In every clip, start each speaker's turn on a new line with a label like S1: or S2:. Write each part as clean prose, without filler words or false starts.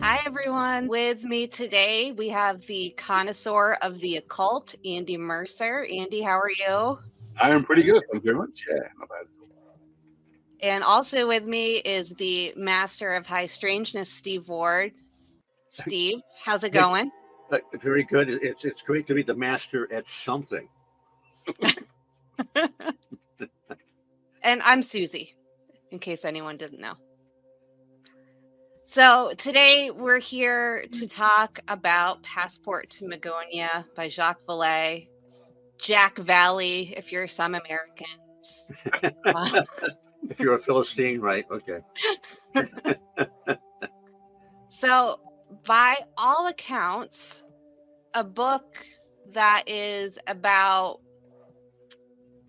S1: Hi, everyone. With me today, we have the connoisseur of the occult, Andy Mercer. Andy, how are you?
S2: I am pretty good. Thank you very much. Yeah, not bad.
S1: And also with me is the master of high strangeness, Steve Ward. Steve, how's it going?
S3: Very good. It's great to be the master at something.
S1: And I'm Susie, in case anyone didn't know. So today we're here to talk about Passport to Magonia by Jacques Vallee. Jacques Vallee, if you're some Americans.
S3: If you're a Philistine, right? Okay.
S1: So, by all accounts, a book that is about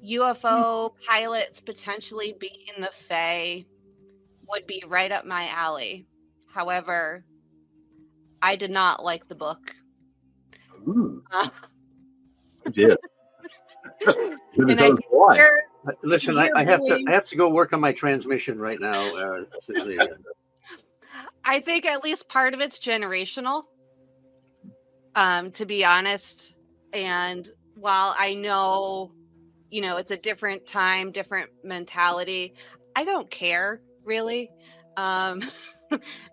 S1: UFO pilots potentially being the Fae would be right up my alley. However, I did not like the book.
S2: I did. Why?
S3: Listen, I have to go work on my transmission right now.
S1: I think at least part of it's generational, to be honest. And while I know, it's a different time, different mentality, I don't care really,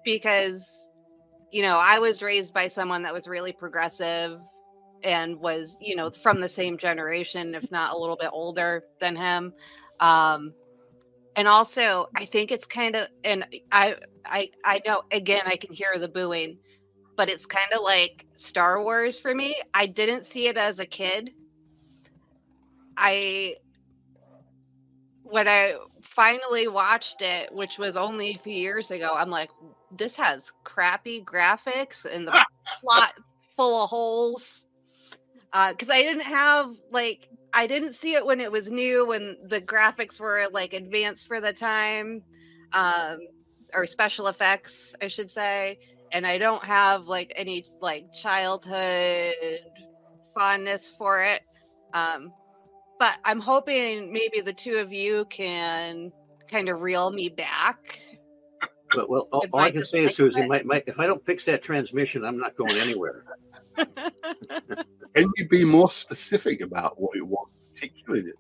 S1: because, I was raised by someone that was really progressive and was, from the same generation, if not a little bit older than him. And also, I think it's kind of, and I know, again, I can hear the booing, but it's kind of like Star Wars for me. I didn't see it as a kid. When I finally watched it, which was only a few years ago, I'm like, this has crappy graphics and the plot's full of holes. Because I didn't see it when it was new, when the graphics were advanced for the time, or special effects, I should say. And I don't have any childhood fondness for it. But I'm hoping maybe the two of you can kind of reel me back.
S3: Well, all I can say is, Susie, if I don't fix that transmission, I'm not going anywhere.
S2: Can you be more specific about what it was, particularly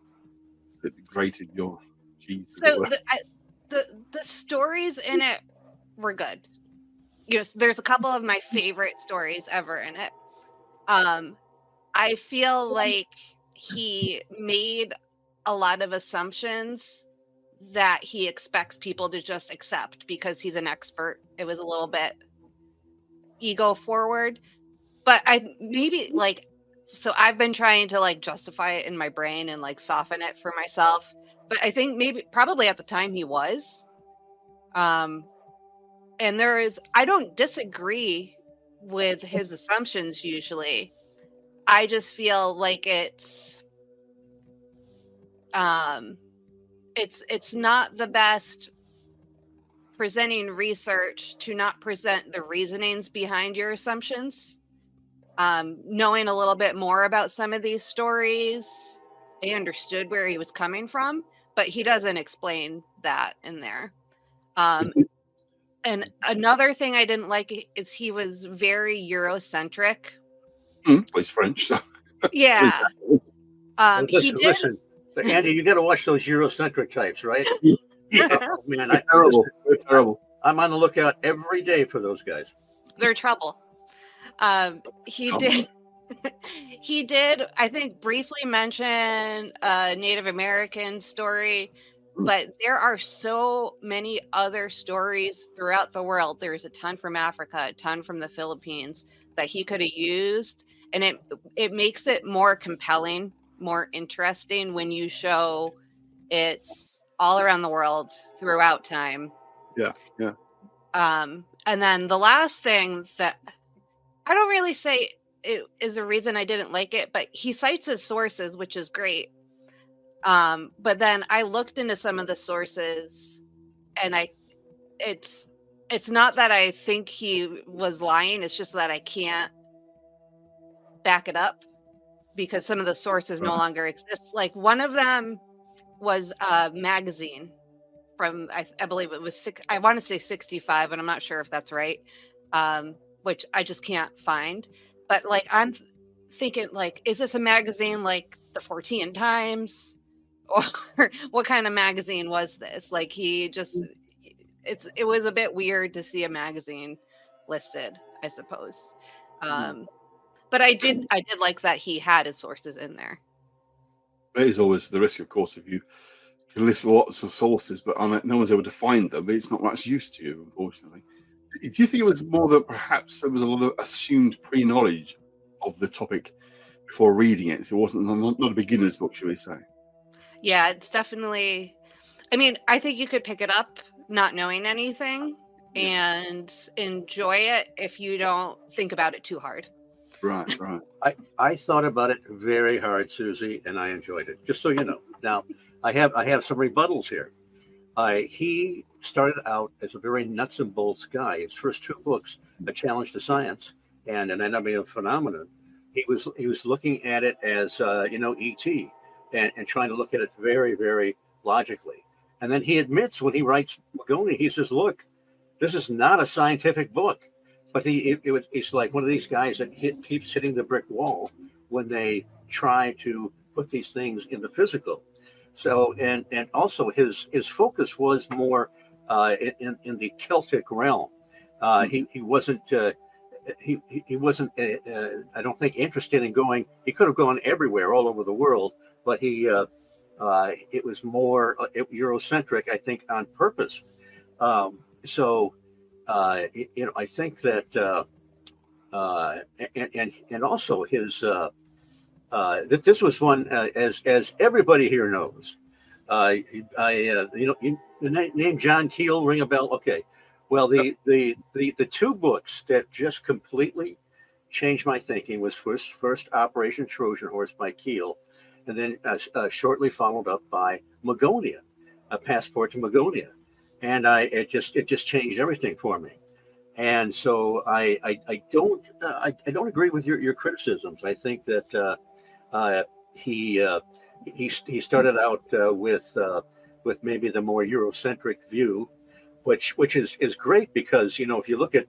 S2: that grated your cheese?
S1: So the stories in it were good. There's a couple of my favorite stories ever in it. I feel like he made a lot of assumptions that he expects people to just accept because he's an expert. It was a little bit ego forward, but so I've been trying to justify it in my brain and soften it for myself. But I think probably at the time he was, and I don't disagree with his assumptions usually. I just feel like it's not the best presenting research to not present the reasonings behind your assumptions. Knowing a little bit more about some of these stories, I understood where he was coming from, but he doesn't explain that in there. And another thing I didn't like is he was very Eurocentric.
S2: He's French, so.
S1: Yeah.
S3: Listen, Andy, you got to watch those Eurocentric types, right? Yeah, man,
S2: They're terrible.
S3: I'm on the lookout every day for those guys.
S1: They're trouble. He did, I think, briefly mention a Native American story, but there are so many other stories throughout the world. There's a ton from Africa, a ton from the Philippines that he could have used, and it makes it more compelling, more interesting when you show it's all around the world throughout time.
S2: Yeah.
S1: And then the last thing that I don't really say it is the reason I didn't like it, but he cites his sources, which is great. But then I looked into some of the sources, and it's not that I think he was lying. It's just that I can't back it up because some of the sources no longer exist. Like one of them was a magazine from, I believe it was I want to say 65, and I'm not sure if that's right. which I just can't find. But like I'm thinking, like, is this a magazine like the 14 Times, or what kind of magazine was this? Like he just, it was a bit weird to see a magazine listed, I suppose. But I did like that he had his sources in there.
S2: There is always the risk, of course, if you can list lots of sources, but no one's able to find them. It's not much use to you, unfortunately. Do you think it was more that perhaps there was a lot of assumed pre-knowledge of the topic before reading it? It wasn't not a beginner's book, shall we say?
S1: Yeah, it's definitely. I mean, I think you could pick it up not knowing anything and enjoy it if you don't think about it too hard.
S2: Right.
S3: I thought about it very hard, Susie, and I enjoyed it. Just so you know. Now, I have some rebuttals here. He started out as a very nuts and bolts guy. His first 2 books, A Challenge to Science and An Enemy of Phenomena, he was looking at it as ET, and trying to look at it very, very logically. And then he admits when he writes Magonia, he says, "Look, this is not a scientific book." But it's like one of these guys that keeps hitting the brick wall when they try to put these things in the physical. So and also his focus was more in the Celtic realm. He wasn't he wasn't I don't think interested in going. He could have gone everywhere, all over the world, but it was more Eurocentric, I think, on purpose. I think that and also his that this was one as everybody here knows. The name John Keel ring a bell? Okay, well the 2 books that just completely changed my thinking was first Operation Trojan Horse by Keel, and then shortly followed up by Magonia, A Passport to Magonia. And it just changed everything for me. And so I don't agree with your criticisms. I think that he started out with maybe the more Eurocentric view, which is great because if you look at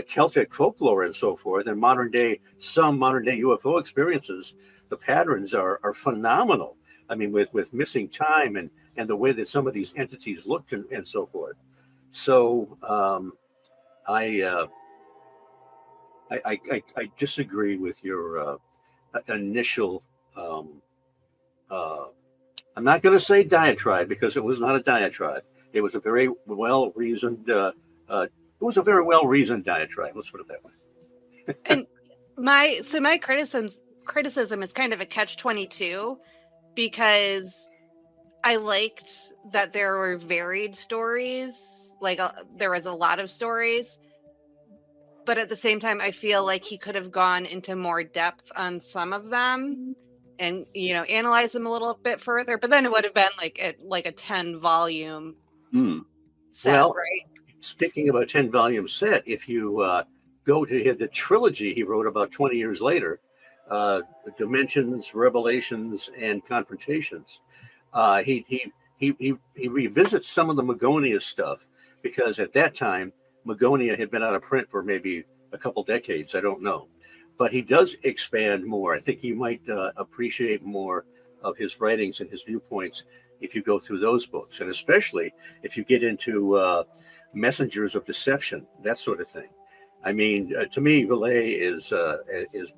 S3: Celtic folklore and so forth, and some modern day UFO experiences, the patterns are phenomenal. I mean, with missing time and the way that some of these entities looked and so forth. So I disagree with your initial. I'm not going to say diatribe because it was not a diatribe. It was a very well reasoned. It was a very well reasoned diatribe. Let's put it that way.
S1: And my criticism is kind of a catch-22 because I liked that there were varied stories, like there was a lot of stories, but at the same time, I feel like he could have gone into more depth on some of them and, analyze them a little bit further, but then it would have been like a 10-volume set,
S3: well,
S1: right?
S3: Speaking of a 10-volume set, if you go to the trilogy he wrote about 20 years later, Dimensions, Revelations, and Confrontations, he revisits some of the Magonia stuff because at that time Magonia had been out of print for maybe a couple decades. I don't know, but he does expand more. I think you might appreciate more of his writings and his viewpoints if you go through those books, and especially if you get into Messengers of Deception, that sort of thing. I mean, to me, Vallee is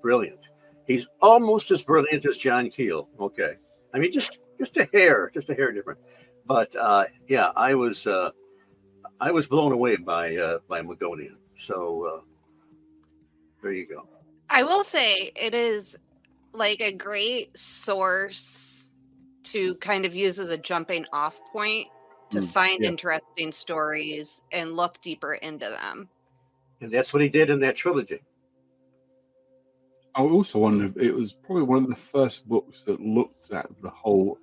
S3: brilliant. He's almost as brilliant as John Keel. Okay, I mean, just a hair different. But yeah, I was blown away by Magonia. So there you go.
S1: I will say it is like a great source to kind of use as a jumping off point to find interesting stories and look deeper into them.
S3: And that's what he did in that trilogy.
S2: I also wonder if it was probably one of the first books that looked at the whole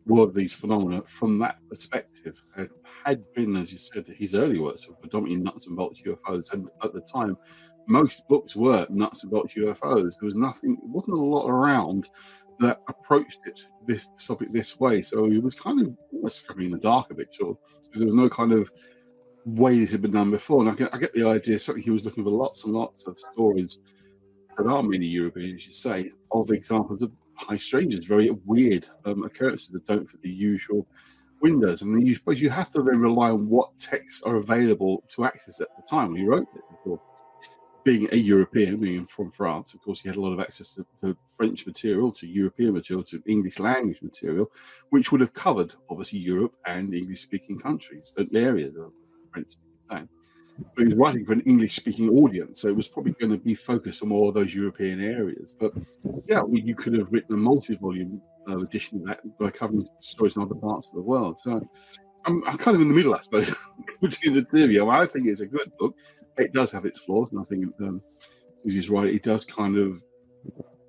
S2: world of these phenomena from that perspective. It had been, as you said, his early works were predominantly nuts and bolts UFOs, and at the time, most books were nuts and bolts UFOs. There was nothing, it wasn't a lot around that approached this topic this way. So he was kind of almost coming in the dark a bit, sure, because there was no kind of way this had been done before. And I get the idea, certainly he was looking for lots and lots of stories that are mainly European, as you say, of examples of high strangers, very weird occurrences that don't fit the usual windows. And then you suppose you have to then rely on what texts are available to access at the time when he wrote this, of course. Being a European, being from France, of course, he had a lot of access to French material, to European material, to English language material, which would have covered, obviously, Europe and English-speaking countries, areas of French. But he was writing for an English-speaking audience, so it was probably going to be focused on more of those European areas. But yeah, you could have written a multi-volume edition of that by covering stories in other parts of the world. So I'm kind of in the middle, I suppose, between the two of you. I think it's a good book. It does have its flaws, and I think Susie's right. It does kind of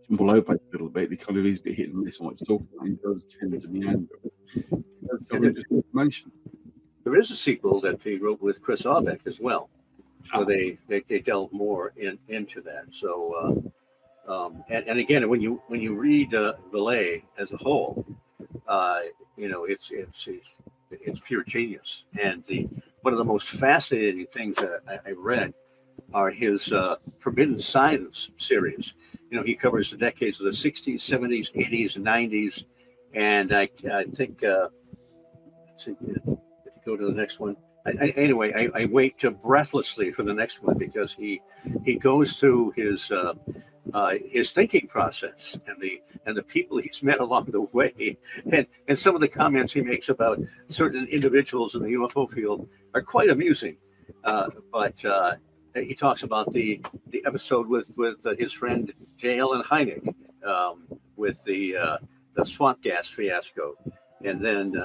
S2: jumble over a little bit. It kind of is a bit hit and miss on what it's talking about. It does tend to meander. Information.
S3: There is a sequel that he wrote with Chris Aubeck as well, where they delve more into that. So, and again, when you read Vallee as a whole, it's pure genius. And one of the most fascinating things that I read are his Forbidden Science series. He covers the decades of the 60s, 70s, 80s, and 90s. And I think, if you go to the next one. I wait breathlessly for the next one because he goes through his thinking process and the people he's met along the way, and some of the comments he makes about certain individuals in the UFO field are quite amusing. But he talks about the episode with his friend J. Allen Hynek, with the swamp gas fiasco, and then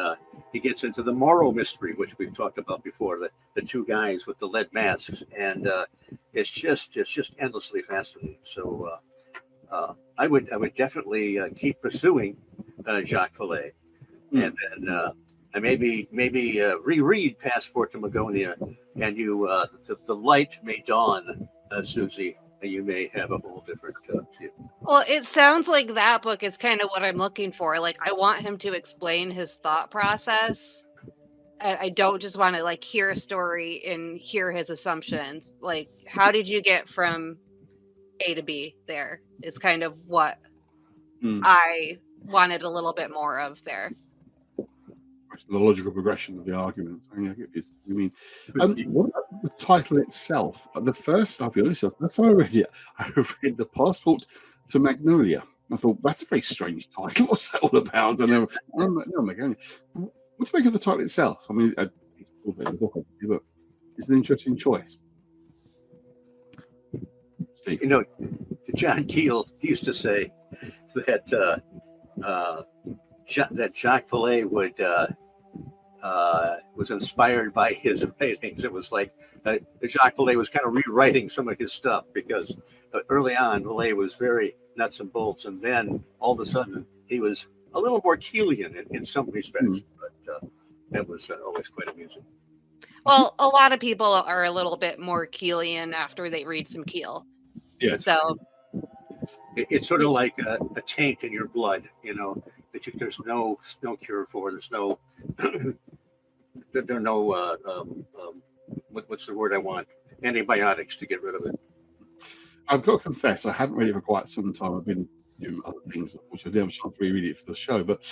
S3: he gets into the Morrow mystery, which we've talked about before, the two guys with the lead masks, and it's just endlessly fascinating. So I would definitely keep pursuing Jacques Vallee, and then I maybe reread Passport to Magonia, and the light may dawn, Susie, and you may have a whole different view.
S1: Well, it sounds like that book is kind of what I'm looking for. Like, I want him to explain his thought process. I don't just want to like hear a story and hear his assumptions. Like, how did you get from A to B? There is kind of what I wanted a little bit more of there.
S2: The logical progression of the argument. I get this. I mean, what about the title itself? The first, I'll be honest, that's how I read it. I read The Passport to Magnolia. I thought, that's a very strange title. What's that all about? I know. Magonia. What do you make of the title itself? I mean, it's a book, obviously, but it's an interesting choice. Steve.
S3: John Keel used to say that that Jacques Vallee was inspired by his writings. It was like Jacques Vallee was kind of rewriting some of his stuff because early on Vallee was very nuts and bolts, and then all of a sudden he was a little more Keelian in some respects, but that was always quite amusing.
S1: Well, a lot of people are a little bit more Keelian after they read some Keel.
S2: Yeah.
S1: So
S3: it's sort of like a taint in your blood, that there's no cure for. There's no there are no what's the word I want? Antibiotics to get rid of it.
S2: I've got to confess, I haven't read it for quite some time. I've been doing other things, which I didn't have a chance to reread it for the show. But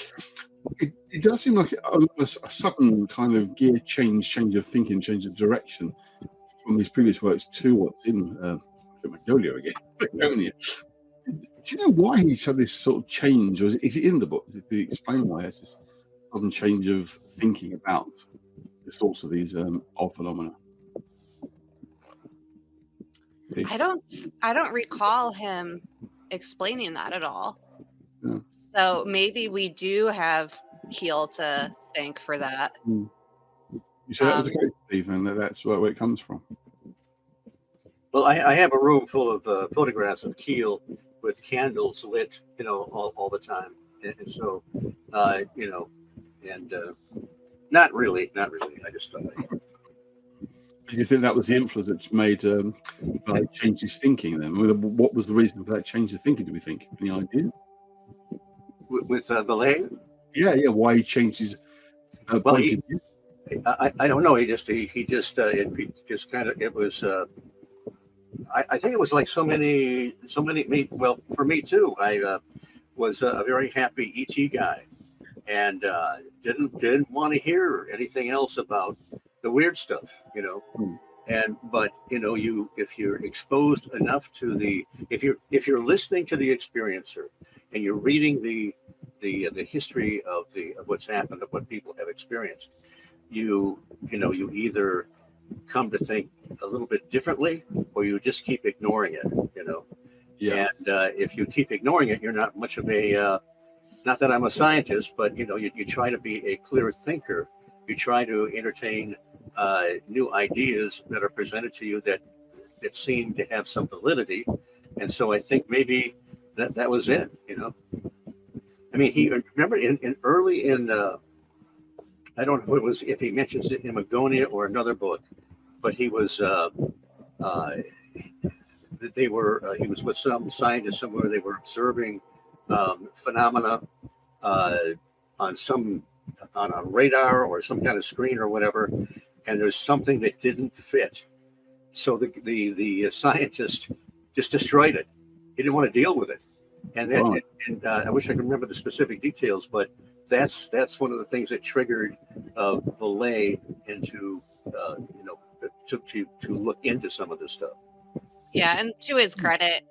S2: it does seem like a sudden kind of gear change of thinking, change of direction from these previous works to what's in Magonia again. Magonia. Do you know why he's had this sort of change, or is it in the book? Did he explain why it's this sudden change of thinking about the source of these odd phenomena?
S1: I don't recall him explaining that at all.
S2: Yeah.
S1: So maybe we do have Keel to thank for that.
S2: You said that was the case, Steve, and that's where it comes from.
S3: Well, I have a room full of photographs of Keel with candles lit, all the time, and so, not really. I just thought.
S2: Do you think that was the influence that made change his thinking then? What was the reason for that change of thinking, do we think? Any idea?
S3: With Vallee?
S2: Yeah, why he changed his point of view?
S3: I don't know. He just it just kind of it was. I think it was like me. Well, for me too. I was a very happy ET guy, and didn't want to hear anything else about the weird stuff, you know.
S2: Hmm.
S3: And but you know, if you're exposed enough to if you're listening to the experiencer, and you're reading the history of what's happened, of what people have experienced, you either come to think a little bit differently, or you just keep ignoring it, you know.
S2: Yeah.
S3: And if you keep ignoring it, you're not much of a not that I'm a scientist, but you try to be a clear thinker. You try to entertain new ideas that are presented to you that seem to have some validity. And so I think maybe that was it, you know. I mean, he remember in early in I don't know if he mentions it in Magonia or another book, but he was he was with some scientists somewhere. They were observing phenomena on a radar or some kind of screen or whatever, and there's something that didn't fit. So the scientist just destroyed it. He didn't want to deal with it, and I wish I could remember the specific details, but that's one of the things that triggered Vallee into to look into some of this stuff.
S1: Yeah, and to his credit,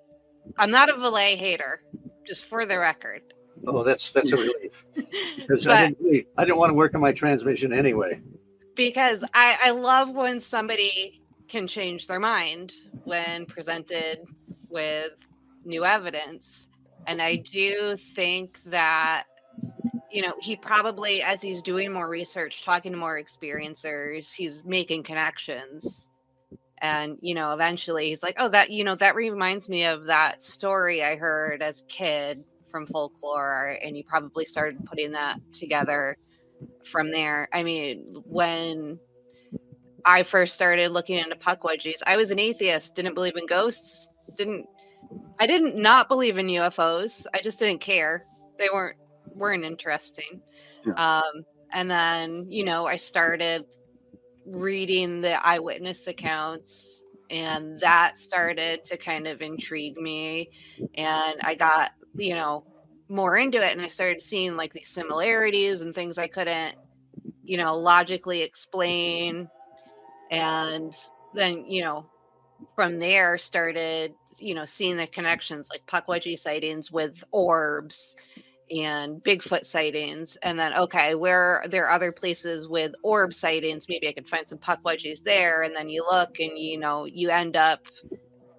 S1: I'm not a Vallee hater, just for the record.
S3: Oh, that's a relief, because
S1: But
S3: I didn't want to work on my transmission anyway.
S1: because I love when somebody can change their mind when presented with new evidence. And I do think that, he probably, as he's doing more research, talking to more experiencers, he's making connections. And, eventually he's like, oh, that reminds me of that story I heard as a kid from folklore. And he probably started putting that together from there. I mean, when I first started looking into puckwudgies, I was an atheist, didn't believe in ghosts, I didn't not believe in UFOs. I just didn't care. They weren't interesting.
S2: Yeah.
S1: And then, I started reading the eyewitness accounts, and that started to kind of intrigue me. And I got, more into it, and I started seeing like these similarities and things I couldn't, logically explain. And then, from there started, seeing the connections like puckwudgie sightings with orbs and Bigfoot sightings. And then, okay, where there are other places with orb sightings, maybe I could find some puckwudgies there. And then you look and, you end up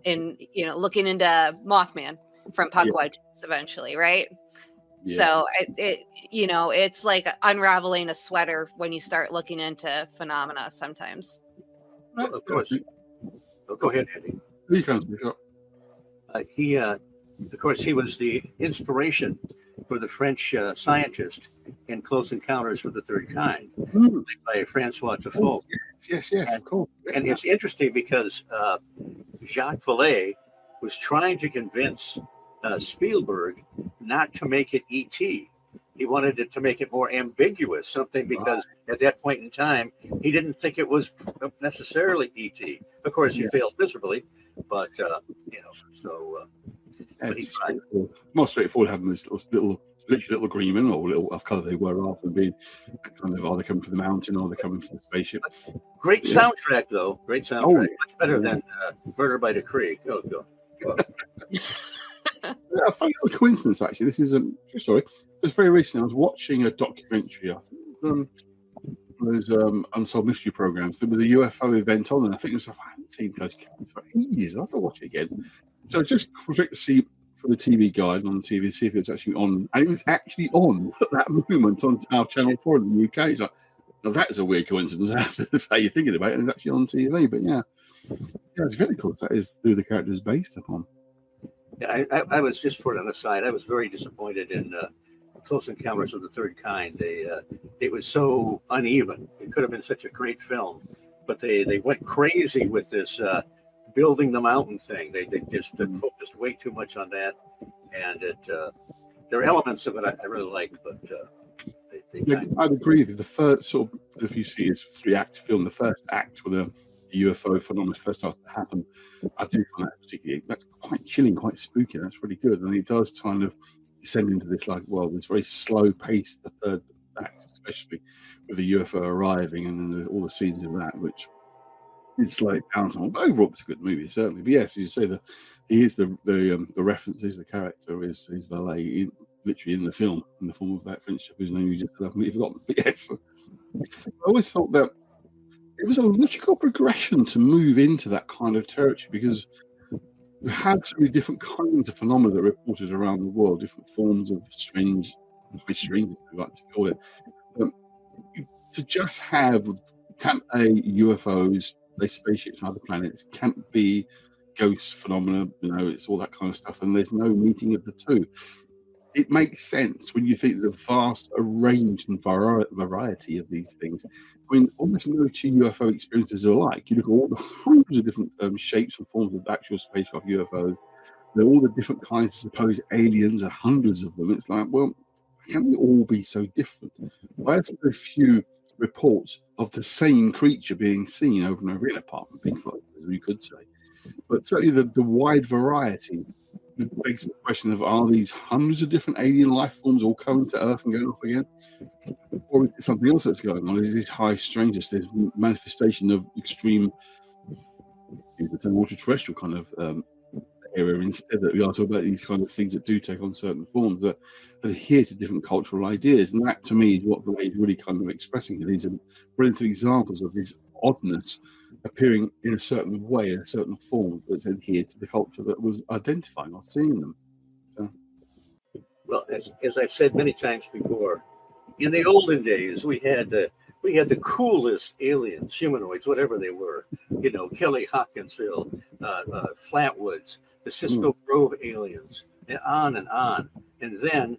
S1: in, looking into Mothman from puckwudgies eventually, right?
S2: Yeah.
S1: So it's like unraveling a sweater when you start looking into phenomena sometimes.
S3: Well, of course. Oh, go ahead, Andy.
S2: You can speak up.
S3: Of course, he was the inspiration for the French scientist in Close Encounters of the Third Kind, played by Francois Truffaut.
S2: Yes, of course.
S3: And it's interesting because Jacques Vallee was trying to convince Spielberg not to make it E.T. He wanted it to make it more ambiguous, something, because at that point in time, he didn't think it was necessarily E.T. Of course, he failed miserably, but but he tried.
S2: More straightforward having this little green men, or little of colour they were, rather than being kind of either coming from the mountain or they're coming from the spaceship.
S3: Great soundtrack, though. Great soundtrack. Much better than Murder by Decree. Go.
S2: A funny little coincidence, actually. This is true story. Just very recently, I was watching a documentary. I think those unsolved mystery programs. There was a UFO event on, and I think it was. I haven't seen those for ages. I have to watch it again. So just quick to see for the TV guide on the TV, see if it's actually on, and it was actually on at that moment on our Channel 4 in the UK. It's like, well, that is a weird coincidence. I have to say, you're thinking about it, and it's actually on TV. But yeah, it's very cool. That is who the character is based upon.
S3: Yeah, I was, just for an aside, I was very disappointed in Close Encounters of the Third Kind. It was so uneven. It could have been such a great film, but they went crazy with this building the mountain thing. They just focused way too much on that, and there are elements of it I really liked, but
S2: I'd agree with you. The first sort of if you see his 3-act film, the first act where the UFO phenomenon first starts to happen, I do find that particularly, that's quite chilling, quite spooky. That's really good, and it does kind of descend into this this very slow pace. The third act, especially with the UFO arriving, and then all the scenes of that, which it's like down. But overall, it's a good movie, certainly. But yes, as you say, he is the references. The character is Vallee, literally in the film, in the form of that friendship whose name you just have completely forgotten. But yes, I always thought that it was a logical progression to move into that kind of territory, because we had so many different kinds of phenomena that are reported around the world, different forms of strange, as we like to call it. To just have can't UFOs, spaceships from other planets, can't be ghost phenomena, it's all that kind of stuff, and there's no meeting of the two. It makes sense when you think of the vast range and variety of these things. I mean, almost no two UFO experiences are alike. You look at all the hundreds of different shapes and forms of actual spacecraft UFOs. They're all the different kinds of supposed aliens, hundreds of them. It's like, well, can they all be so different? Why are so few reports of the same creature being seen over and over again, apart from Bigfoot, as we could say? But certainly the wide variety begs the question of, are these hundreds of different alien life forms all coming to Earth and going off again? Or is it something else that's going on? Is this high strangeness, this manifestation of extreme extraterrestrial kind of area, instead that we are talking about these kind of things that do take on certain forms that adhere to different cultural ideas? And that, to me, is what the way is really kind of expressing it. These are brilliant examples of this oddness appearing in a certain way, in a certain form that's adhered to the culture that was identifying or seeing them.
S3: Well, as I've said many times before, in the olden days, we had the coolest aliens, humanoids, whatever they were. Kelly Hopkinsville, Flatwoods, the Cisco Grove aliens, and on and on. And then,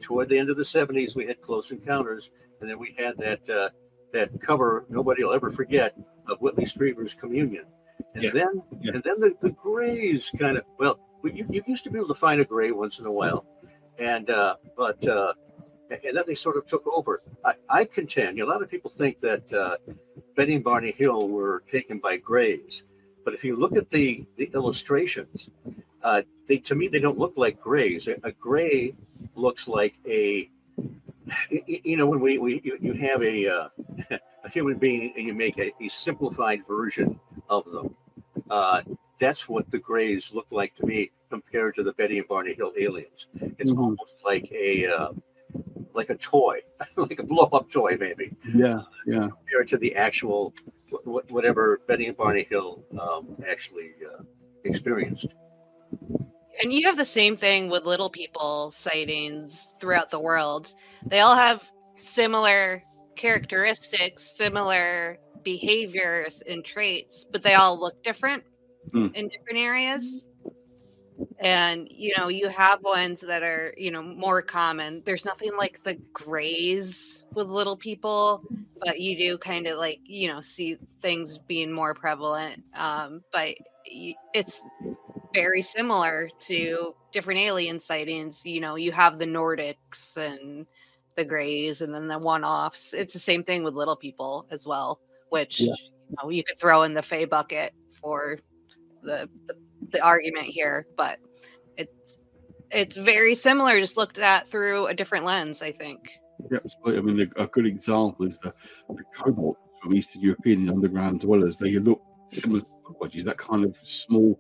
S3: toward the end of the 70s, we had Close Encounters, and then we had that cover nobody will ever forget of Whitley Strieber's Communion. And then the grays kind of, you used to be able to find a gray once in a while, and then they sort of took over. I contend, a lot of people think that Betty and Barney Hill were taken by grays, but if you look at the illustrations, to me they don't look like grays. A gray looks like when you have a human being and you make a simplified version of them. That's what the grays look like to me compared to the Betty and Barney Hill aliens. It's almost like a toy, like a blow-up toy, maybe.
S2: Yeah.
S3: Compared to the actual whatever Betty and Barney Hill actually experienced.
S1: And you have the same thing with little people sightings throughout the world. They all have similar characteristics, similar behaviors and traits, but they all look different in different areas. And, you have ones that are, more common. There's nothing like the grays with little people, but you do kind of see things being more prevalent. But it's very similar to different alien sightings. You have the Nordics and the grays and then the one-offs. It's the same thing with little people as well, which you could throw in the Fae bucket for the argument here, but it's very similar, just looked at through a different lens, I think.
S2: Yeah, absolutely. I mean, a good example is the cobalt from Eastern European underground dwellers. They look similar to cockroaches, that kind of small,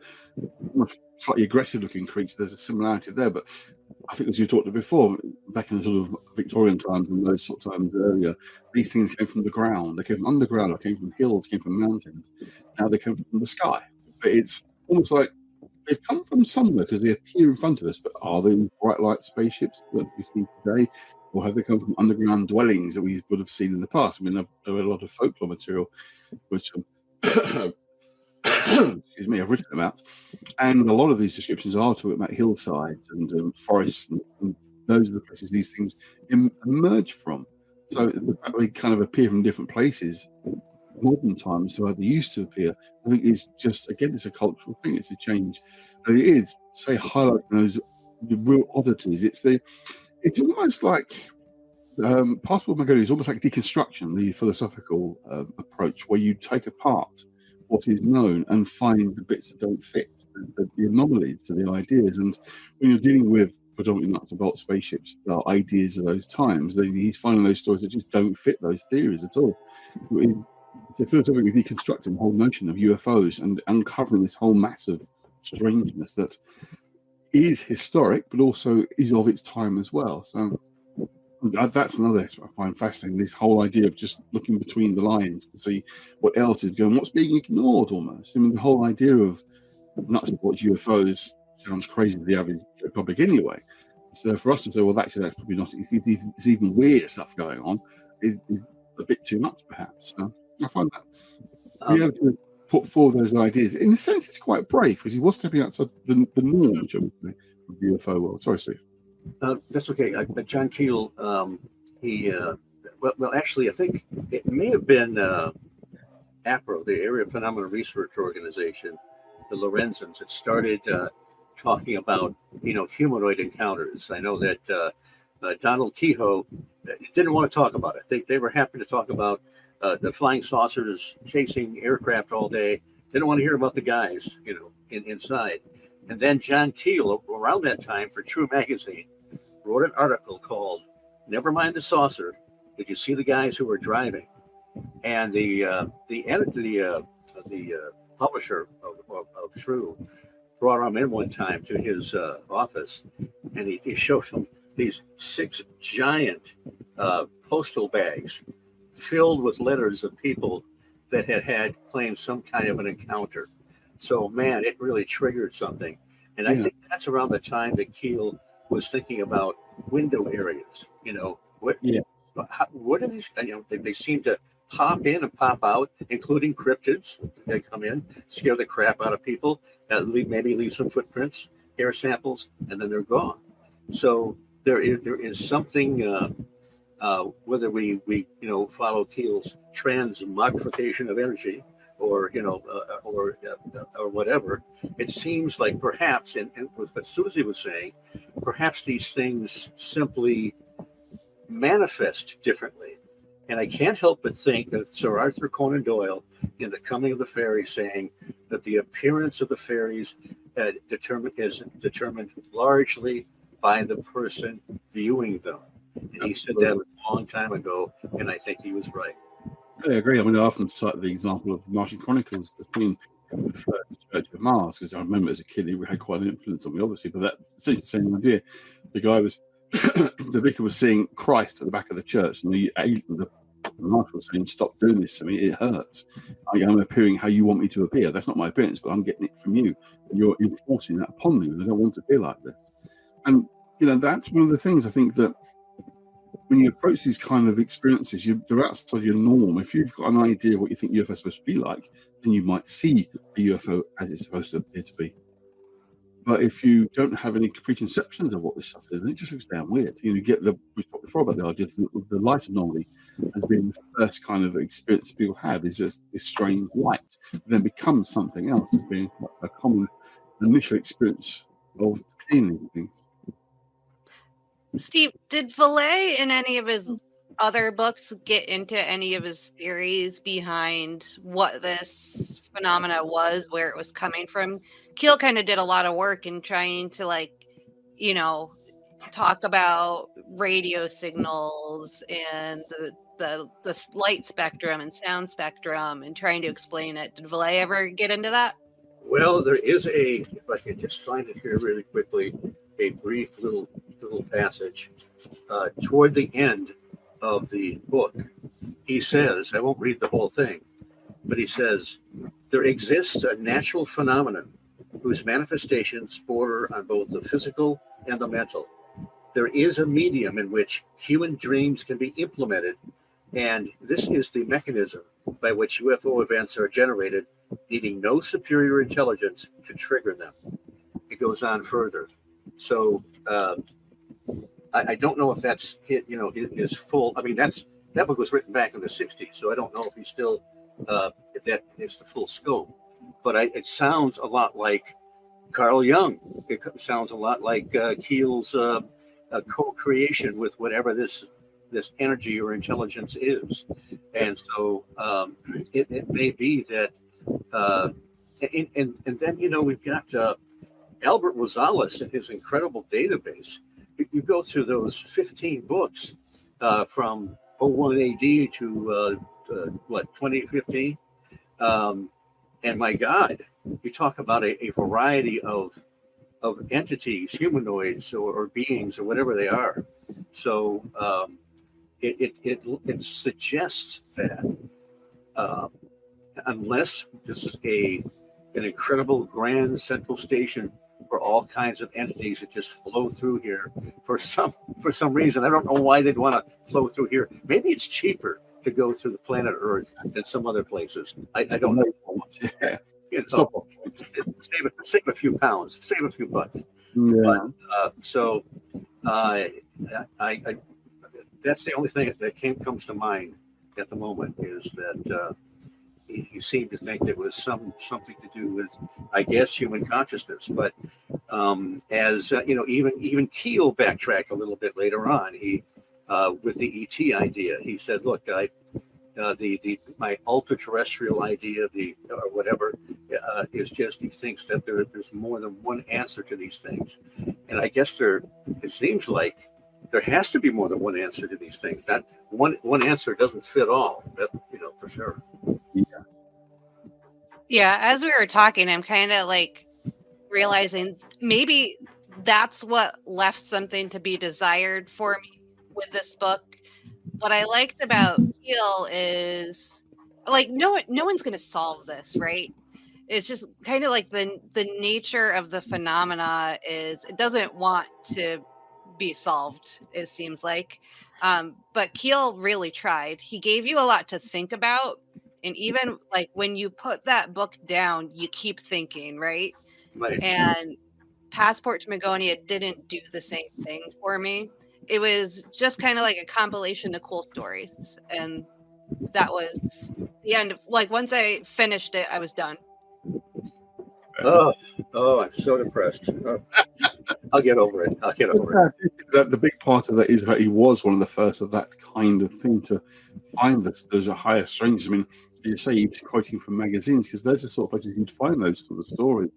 S2: slightly aggressive-looking creature. There's a similarity there, but I think, as you talked about before, back in the sort of Victorian times and those sort of times earlier, these things came from the ground. They came from underground, they came from hills, came from mountains. Now they come from the sky. But it's almost like they've come from somewhere because they appear in front of us, but are they bright light spaceships that we see today? Or have they come from underground dwellings that we would have seen in the past? I mean, I've read a lot of folklore material, which, excuse me, I've written about. And a lot of these descriptions are talking about hillsides and forests, and those are the places these things emerge from. So the fact they kind of appear from different places, modern times, to how they used to appear, I think is just, again, it's a cultural thing. It's a change. And it is, say, highlighting the real oddities. It's almost like Passport Magonia is almost like deconstruction, the philosophical approach, where you take apart what is known and find the bits that don't fit, the anomalies to the ideas. And when you're dealing with predominantly nuts and bolts spaceships, ideas of those times, he's finding those stories that just don't fit those theories at all. It's a philosophically deconstructing the whole notion of UFOs and uncovering this whole massive strangeness that is historic, but also is of its time as well. So that's another aspect I find fascinating, this whole idea of just looking between the lines to see what else is going, what's being ignored almost. I mean, the whole idea of nuts and bolts UFOs sounds crazy to the average public anyway. So for us to say, well, actually, that's probably not, it's even weird stuff going on, is a bit too much, perhaps. So I find that to be able to put forward those ideas, in a sense, it's quite brave because he was stepping outside the norm, which I would say, of the UFO world. Sorry, Steve.
S3: That's okay. John Keel, actually, I think it may have been APRO, the Area Phenomena Research Organization, the Lorenzens, that started talking about, humanoid encounters. I know that Donald Kehoe didn't want to talk about it. They were happy to talk about the flying saucers chasing aircraft all day. Didn't want to hear about the guys, inside. And then John Keel, around that time, for True Magazine, wrote an article called "Never Mind the Saucer. Did you see the guys who were driving?" And the publisher of True brought him in one time to his office, and he showed him these 6 giant postal bags filled with letters of people that had claimed some kind of an encounter. So, man, it really triggered something. And I think that's around the time that Keel was thinking about window areas. What are these? They seem to pop in and pop out, including cryptids. They come in, scare the crap out of people, maybe leave some footprints, air samples, and then they're gone. So there is something, whether we follow Keel's transmogrification of energy, or whatever, it seems like perhaps, and with what Susie was saying, perhaps these things simply manifest differently. And I can't help but think of Sir Arthur Conan Doyle in The Coming of the Fairies, saying that the appearance of the fairies is determined largely by the person viewing them. And he said that a long time ago, and I think he was right.
S2: I agree. I mean, I often cite the example of Martian Chronicles, the scene with the first Church of Mars, because I remember as a kid it had quite an influence on me, obviously, but that's the same idea. The guy was, the vicar was seeing Christ at the back of the church, and the marshal was saying, "Stop doing this to me, it hurts. I'm appearing how you want me to appear. That's not my appearance, but I'm getting it from you. And you're enforcing that upon me, and I don't want to be like this." And, that's one of the things I think that when you approach these kind of experiences, they're outside your norm. If you've got an idea of what you think UFO is supposed to be like, then you might see a UFO as it's supposed to appear to be. But if you don't have any preconceptions of what this stuff is, then it just looks damn weird. We talked before about the idea that the light anomaly has been the first kind of experience people have, is just this strange light, then becomes something else as being a common initial experience of seeing things.
S1: Steve, did Vallee in any of his other books get into any of his theories behind what this phenomena was, where it was coming from? Keel kind of did a lot of work in trying to talk about radio signals and the light spectrum and sound spectrum and trying to explain it. Did Vallee ever get into that?
S3: Well, there is if I can just find it here really quickly, a brief little passage toward the end of the book. He says, I won't read the whole thing, but he says, there exists a natural phenomenon whose manifestations border on both the physical and the mental. There is a medium in which human dreams can be implemented, and this is the mechanism by which UFO events are generated, needing no superior intelligence to trigger them. It goes on further. So I don't know if that's is full. I mean, that book was written back in the 60s, so I don't know if he's still if that is the full scope. But it sounds a lot like Carl Jung. It sounds a lot like Keel's co-creation with whatever this this energy or intelligence is. And so it may be that, and then, we've got Albert Rosales and his incredible database. You go through those 15 books from '01 AD to 2015. And my God, you talk about a variety of entities, humanoids or beings or whatever they are. So it suggests that unless this is an incredible grand central station for all kinds of entities that just flow through here for some reason, I don't know why they'd want to flow through here. Maybe it's cheaper to go through the planet Earth than some other places. I don't know.
S2: Yeah.
S3: Save a few pounds, save a few bucks.
S2: Yeah.
S3: But, so I that's the only thing that comes to mind at the moment, is that he seemed to think there was something to do with, I guess, human consciousness. But as even Keel backtracked a little bit later on. He with the ET idea, he said, "Look, my ultra terrestrial idea, or whatever, is just, he thinks that there's more than one answer to these things, and I guess it seems like there has to be more than one answer to these things. Not one answer doesn't fit all, for sure."
S1: Yeah, as we were talking, I'm kind of like realizing maybe that's what left something to be desired for me with this book. What I liked about Keel is, like, no one's going to solve this, right? It's just kind of like the nature of the phenomena is it doesn't want to be solved, it seems like. But Keel really tried. He gave you a lot to think about. And even like when you put that book down, you keep thinking, right?
S3: Right.
S1: And Passport to Magonia didn't do the same thing for me. It was just kind of like a compilation of cool stories. And that was the end of, like, once I finished it, I was done.
S3: Oh, I'm so depressed. I'll get over it.
S2: The big part of that is that he was one of the first of that kind of thing to find that there's a higher strangeness. I mean, you say he was quoting from magazines, because those are the sort of places you'd find those sort of stories.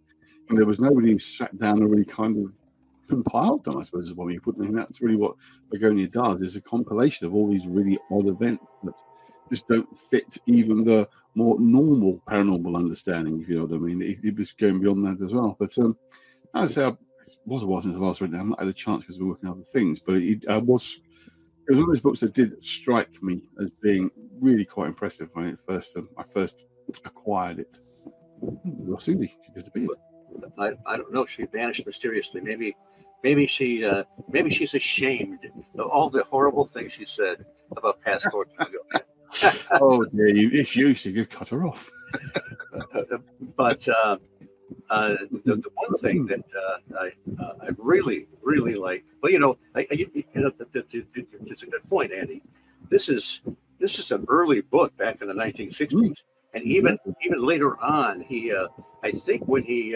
S2: And there was nobody who sat down and really kind of compiled them, I suppose, is what you put. And that's really what Magonia does, is a compilation of all these really odd events that just don't fit even the more normal paranormal understanding, if you know what I mean. It was going beyond that as well. But as I say, it was a while since I last read it. I've not had a chance because we're working on other things. But it was one of those books that did strike me as being really quite impressive when I first acquired it. Well, Susie, she disappeared.
S3: I don't know. She vanished mysteriously. Maybe she's ashamed of all the horrible things she said about Passport to Magonia.
S2: Oh dear, if you cut her off.
S3: But the one thing that I really like, well, it's a good point, Andy. This is an early book back in the 1960s, and even later on, he I think when he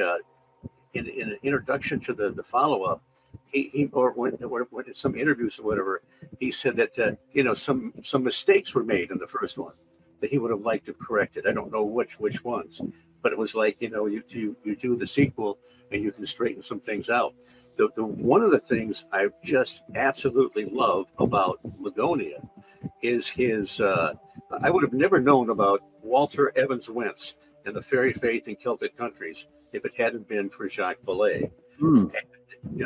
S3: in an introduction to the follow up, he or when some interviews or whatever, he said that some mistakes were made in the first one that he would have liked to have corrected. I don't know which ones, but it was like, you do the sequel and you can straighten some things out. The one of the things I just absolutely love about Magonia is his. I would have never known about Walter Evans Wentz and the fairy faith in Celtic countries if it hadn't been for Jacques Vallee. And,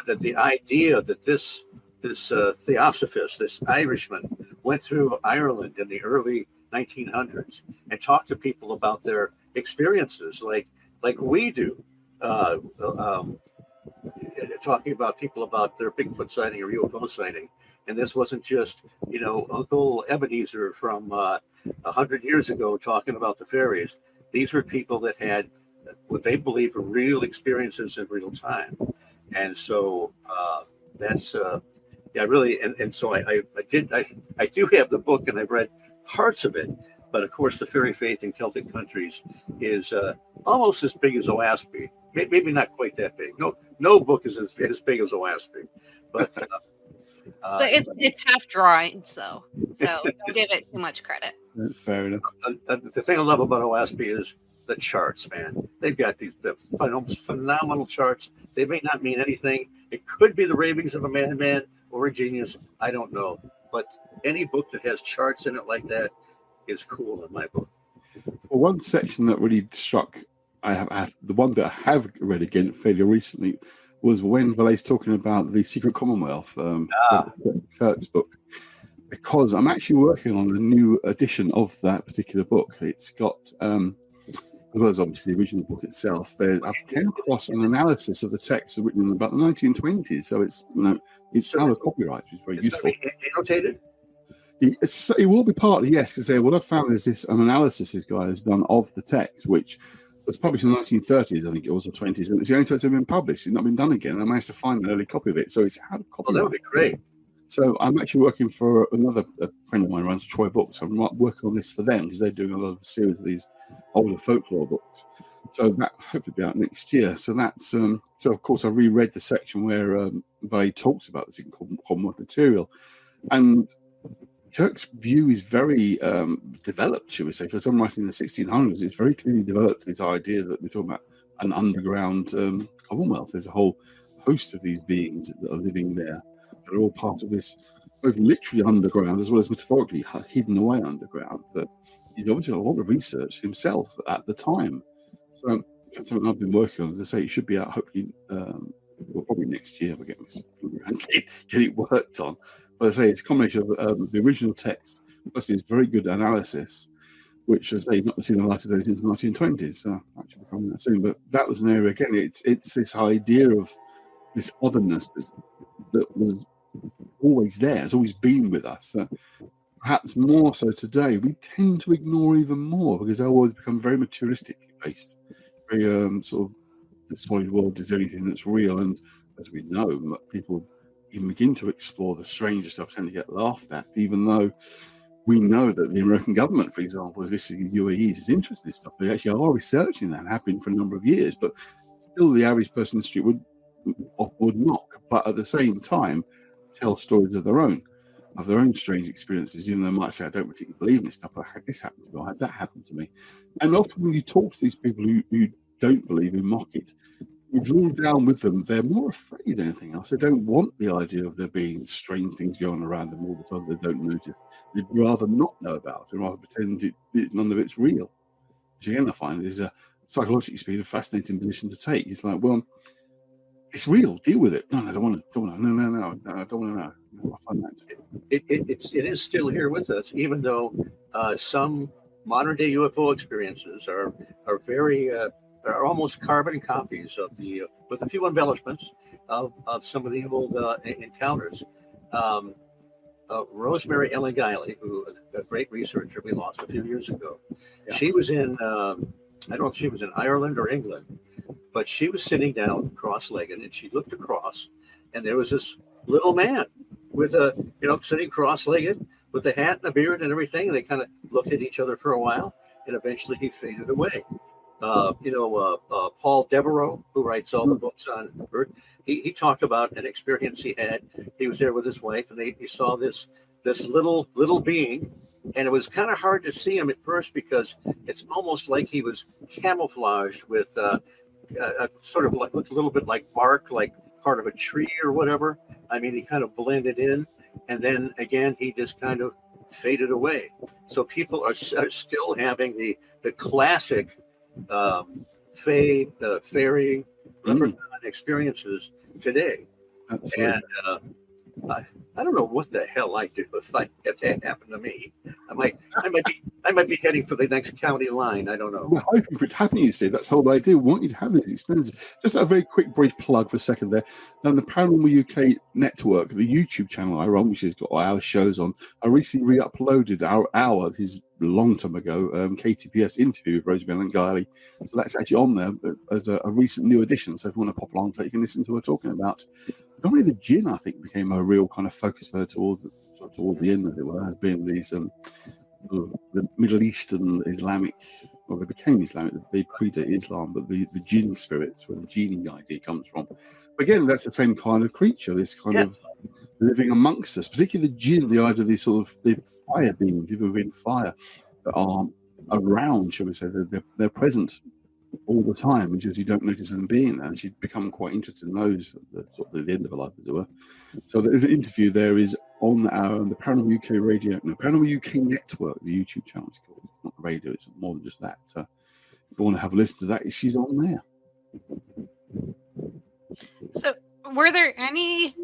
S3: that the idea that this theosophist, this Irishman, went through Ireland in the early 1900s and talked to people about their experiences, like we do, talking about people about their Bigfoot sighting or UFO sighting. And this wasn't just, Uncle Ebenezer from 100 years ago talking about the fairies. These were people that had what they believe were real experiences in real time. And so that's really, and so I do have the book and I've read parts of it, but of course the fairy faith in Celtic countries is almost as big as OASP. Maybe not quite that big. No book is as big as OASP, but
S1: But it's half drawing, so don't give it too much credit.
S2: That's fair enough.
S3: The thing I love about OASP is the charts, man. They've got the phenomenal charts. They may not mean anything. It could be the ravings of a madman or a genius. I don't know. But any book that has charts in it like that is cool in my book.
S2: Well, one section that really struck, the one that I have read again fairly recently, was when Vallee's talking about the Secret Commonwealth, Kirk's book, because I'm actually working on a new edition of that particular book. It's got, as well as obviously the original book itself, I've came across an analysis of the text written in about the 1920s. So it's out of copyright, which is very useful.
S3: Annotated?
S2: It will be partly, yes, because what I've found is an analysis this guy has done of the text, which was published in the 1930s, I think it was, or 20s, and it's the only time it's ever been published. It's not been done again. I managed to find an early copy of it, so it's out of copyright.
S3: Oh, that would be great.
S2: So I'm actually working for another friend of mine who runs Troy Books. I'm working on this for them because they're doing a lot of series of these older folklore books. So that hopefully be out next year. So that's so of course I reread the section where Vallee talks about this Commonwealth material, and Kirk's view is very developed, should we say. For someone writing in the 1600s, it's very clearly developed this idea that we're talking about an underground Commonwealth. There's a whole host of these beings that are living there. They're all part of this, both literally underground as well as metaphorically hidden away underground. That he's obviously done a lot of research himself at the time. So that's something I've been working on. As I say, it should be out hopefully, probably next year if I get it worked on. But as I say, it's a combination of the original text plus this very good analysis, which, as I say, not seen the light of day since the 1920s. So that should be coming out soon. But that was an area, again, it's this idea of this otherness that was always there. It's always been with us. Perhaps more so today, we tend to ignore even more because our world's become very materialistic based, very sort of the solid world is everything that's real. And as we know, people even begin to explore the stranger stuff tend to get laughed at, even though we know that the American government, for example, is listing the UAEs is interested in this stuff. They actually are researching that and have been for a number of years, but still the average person in the street would mock, but at the same time tell stories of their own strange experiences, even though they might say, I don't particularly believe in this stuff, I had this happen to me, I had that happen to me. And often when you talk to these people who don't believe, who mock it, you draw down with them, they're more afraid than anything else. They don't want the idea of there being strange things going around them all the time they don't notice. They'd rather not know about it, rather pretend none of it's real. Which again I find is a psychologically speaking a fascinating position to take. It's like, well, it's real. Deal with it. No, I don't want to. No, I don't want to know. I find that
S3: it is still here with us, even though some modern day UFO experiences are very are almost carbon copies of the with a few embellishments of some of the old encounters. Rosemary Ellen Guiley, who was a great researcher we lost a few years ago, she was in I don't know if she was in Ireland or England, but she was sitting down cross-legged and she looked across and there was this little man with sitting cross-legged with a hat and a beard and everything. And they kind of looked at each other for a while and eventually he faded away. Paul Devereaux, who writes all the books on Earth, he talked about an experience he had. He was there with his wife and he saw this little being. And it was kind of hard to see him at first because it's almost like he was camouflaged with a sort of like looked a little bit like bark, like part of a tree or whatever. I mean, he kind of blended in, and then again he just kind of faded away. So people are still having the classic fairy leprechaun experiences today.
S2: Absolutely.
S3: And I don't know what the hell I'd do if that happened to me. I might be heading for the next county line. I don't know.
S2: We're hoping for it happening, Steve. That's the whole idea. We want you to have these experiences. Just a very quick, brief plug for a second there. Now, the Paranormal UK network, the YouTube channel I run, which has got our shows on, I recently re-uploaded this is a long time ago, KTPS interview with Rosemary Ellen Guiley. So that's actually on there as a recent new addition. So if you want to pop along, you can listen to her talking about. Normally the jinn, I think, became a real kind of focus for her toward the end, as it were, has been these the Middle Eastern Islamic, well, they became Islamic, they predate Islam, but the jinn spirits, where the genie idea comes from. But again, that's the same kind of creature, this kind of living amongst us, particularly the jinn, the idea of these sort of the fire beings, living within fire, that are around, shall we say, they're present all the time, which is you don't notice them being there. And she'd become quite interested in those at the end of her life, as it were. So the interview there is on the Paranormal UK radio, no, Paranormal UK network, the YouTube channel it's called. It's not radio, it's more than just that. If you want to have a listen to that, she's on there.
S1: So, were there any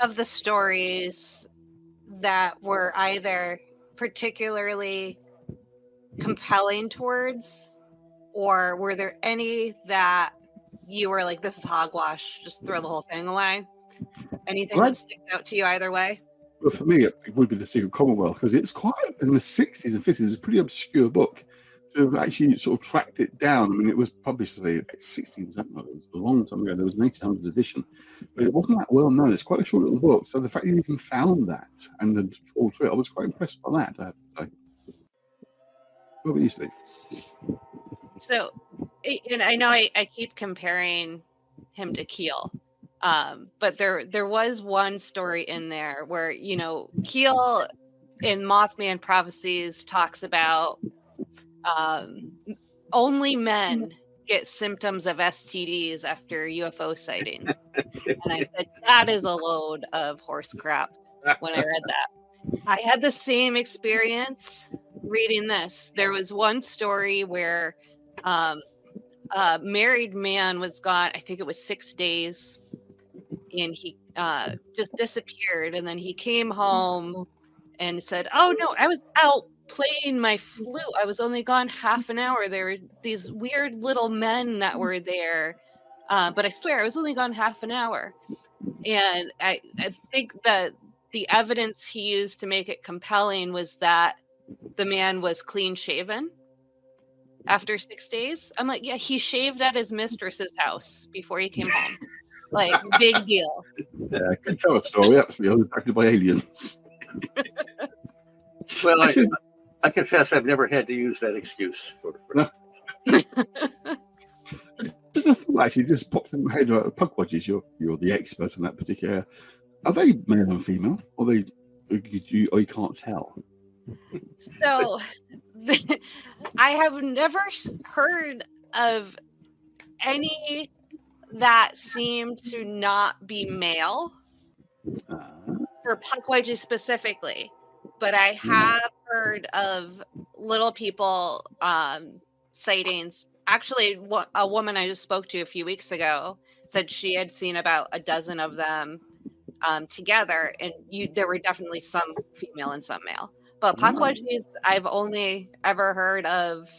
S1: of the stories that were either particularly compelling towards, or were there any that you were like, this is hogwash, just throw the whole thing away? Anything that sticks out to you either way?
S2: Well, for me, it would be The Secret Commonwealth, because it's quite, in the 60s and 50s, it's a pretty obscure book. To have actually sort of tracked it down, I mean, it was published in the 16th, it was a long time ago. There was an 1800s edition, but it wasn't that well known. It's quite a short little book. So the fact you even found that and then trawled through it, I was quite impressed by that, I have to say. What about you, Steve?
S1: So, and I know I keep comparing him to Keel, but there was one story in there where, you know, Keel in Mothman Prophecies talks about only men get symptoms of STDs after UFO sightings. And I said, that is a load of horse crap when I read that. I had the same experience reading this. There was one story where a married man was gone, I think it was 6 days, and he just disappeared. And then he came home and said, oh no, I was out playing my flute. I was only gone half an hour. There were these weird little men that were there, but I swear I was only gone half an hour. And I think that the evidence he used to make it compelling was that the man was clean shaven after 6 days. I'm like, yeah, he shaved at his mistress's house before he came home. Like, big deal.
S2: Yeah, I can tell a story. Absolutely, I was attracted by aliens.
S3: Well, I confess I've never had to use that excuse for
S2: Just a thought actually just popped in my head about Pukwudgies. You're the expert in that particular. Are they male and female, or you can't tell?
S1: So, I have never heard of any that seem to not be male for Pukwudgie specifically, but I have heard of little people sightings. Actually, a woman I just spoke to a few weeks ago said she had seen about a dozen of them together, and there were definitely some female and some male. But Pukwudgies, I've only ever heard of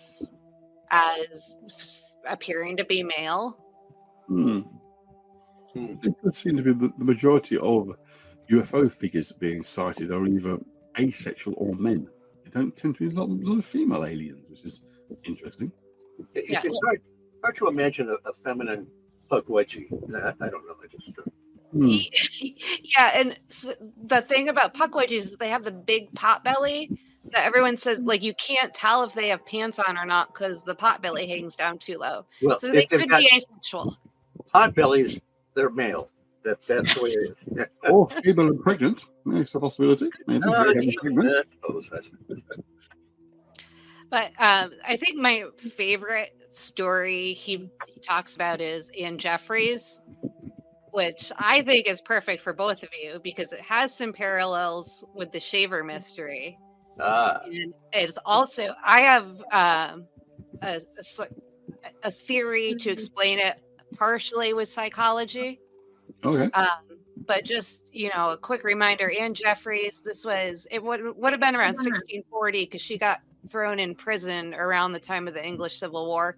S1: as appearing to be male.
S2: It does seem to be the majority of UFO figures being sighted are either asexual or men. They don't tend to be a lot of female aliens, which is interesting.
S3: It's hard to imagine a feminine Pukwudgie. I don't know. I just
S1: Yeah, and the thing about Pukwudgies is they have the big pot belly that everyone says, like, you can't tell if they have pants on or not because the pot belly hangs down too low.
S3: Well,
S1: so they could be asexual.
S3: Pot bellies, they're male. That's the way it is. Yeah.
S2: Or female and pregnant. It's a possibility. Maybe pregnant.
S1: But I think my favorite story he talks about is Anne Jeffries, which I think is perfect for both of you because it has some parallels with the Shaver mystery. And it's also, I have a theory to explain it partially with psychology.
S2: Okay.
S1: But just, a quick reminder, Anne Jeffries, it would have been around 1640 because she got thrown in prison around the time of the English Civil War.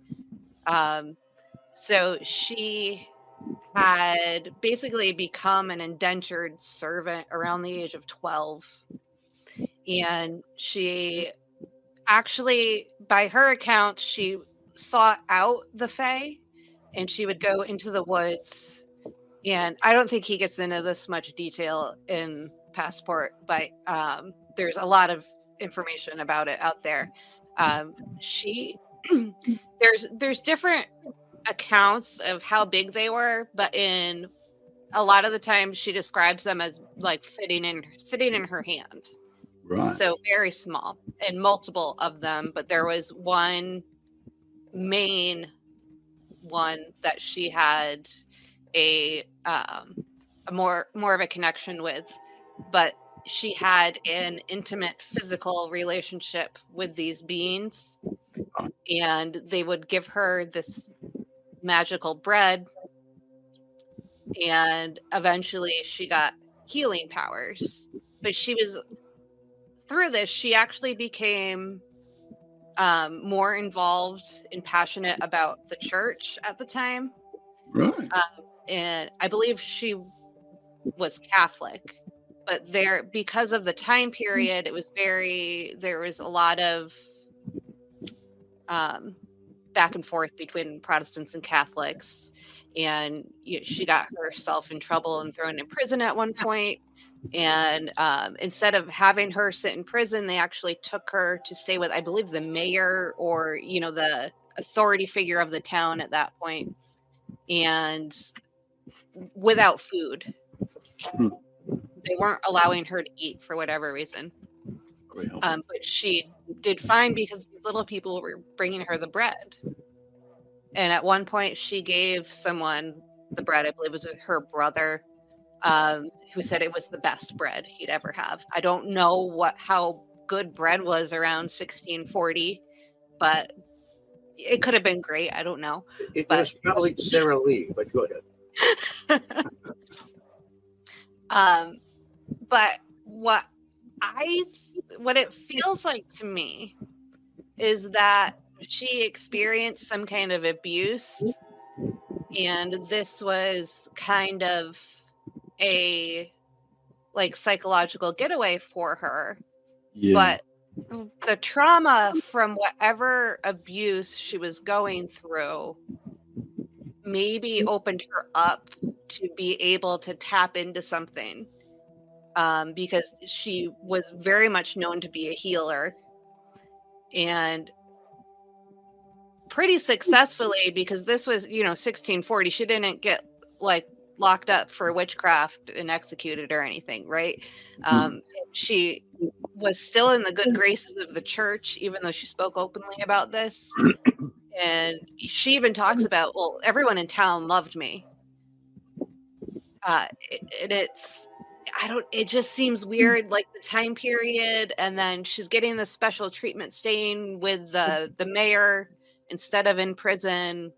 S1: So she had basically become an indentured servant around the age of 12. And she actually, by her account, she sought out the Fae and she would go into the woods. And I don't think he gets into this much detail in Passport, but there's a lot of information about it out there. There's different accounts of how big they were, but in a lot of the time she describes them as like sitting in her hand.
S2: Right.
S1: So very small, and multiple of them, but there was one main one that she had a more of a connection with, but she had an intimate physical relationship with these beings, and they would give her this magical bread, and eventually she got healing powers. But through this, she actually became more involved and passionate about the church at the time.
S2: Right.
S1: And I believe she was Catholic, but because of the time period, there was a lot of back and forth between Protestants and Catholics. And she got herself in trouble and thrown in prison at one point. And instead of having her sit in prison, they actually took her to stay with, I believe, the mayor, or the authority figure of the town at that point, and without food. They weren't allowing her to eat for whatever reason. But she did fine because these little people were bringing her the bread. And at one point, she gave someone the bread. I believe it was her brother, who said it was the best bread he'd ever have. I don't know how good bread was around 1640, but it could have been great. I don't know.
S3: It was probably Sarah Lee, but go ahead.
S1: But what it feels like to me is that she experienced some kind of abuse, and this was kind of a psychological getaway for her.
S2: Yeah.
S1: But the trauma from whatever abuse she was going through maybe opened her up to be able to tap into something, because she was very much known to be a healer, and pretty successfully, because this was 1640. She didn't get locked up for witchcraft and executed or anything, right? She was still in the good graces of the church, even though she spoke openly about this. And she even talks about, well, everyone in town loved me. It just seems weird, like the time period, and then she's getting the special treatment staying with the mayor instead of in prison.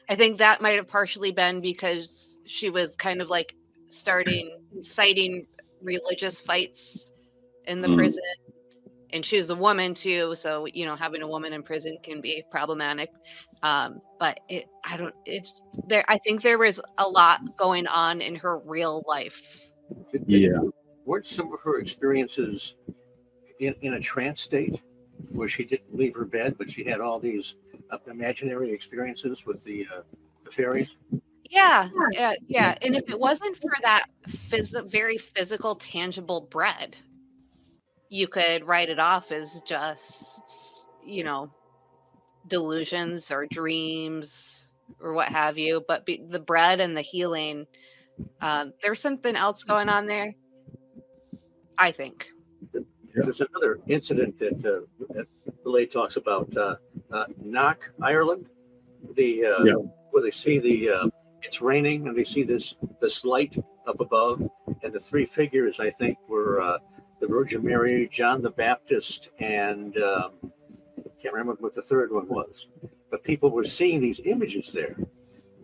S1: I think that might have partially been because she was kind of inciting religious fights in the prison, and she was a woman too, so having a woman in prison can be problematic. But I think there was a lot going on in her real life.
S3: Weren't some of her experiences in a trance state where she didn't leave her bed, but she had all these imaginary experiences with the fairies?
S1: Yeah. And if it wasn't for that very physical, tangible bread, you could write it off as just, delusions or dreams or what have you. But the bread and the healing, there's something else going on there, I think.
S3: There's another incident that Vallee talks about, Knock, Ireland, where they see it's raining and they see this light up above, and the three figures, I think, were the Virgin Mary, John the Baptist, and can't remember what the third one was. But people were seeing these images there,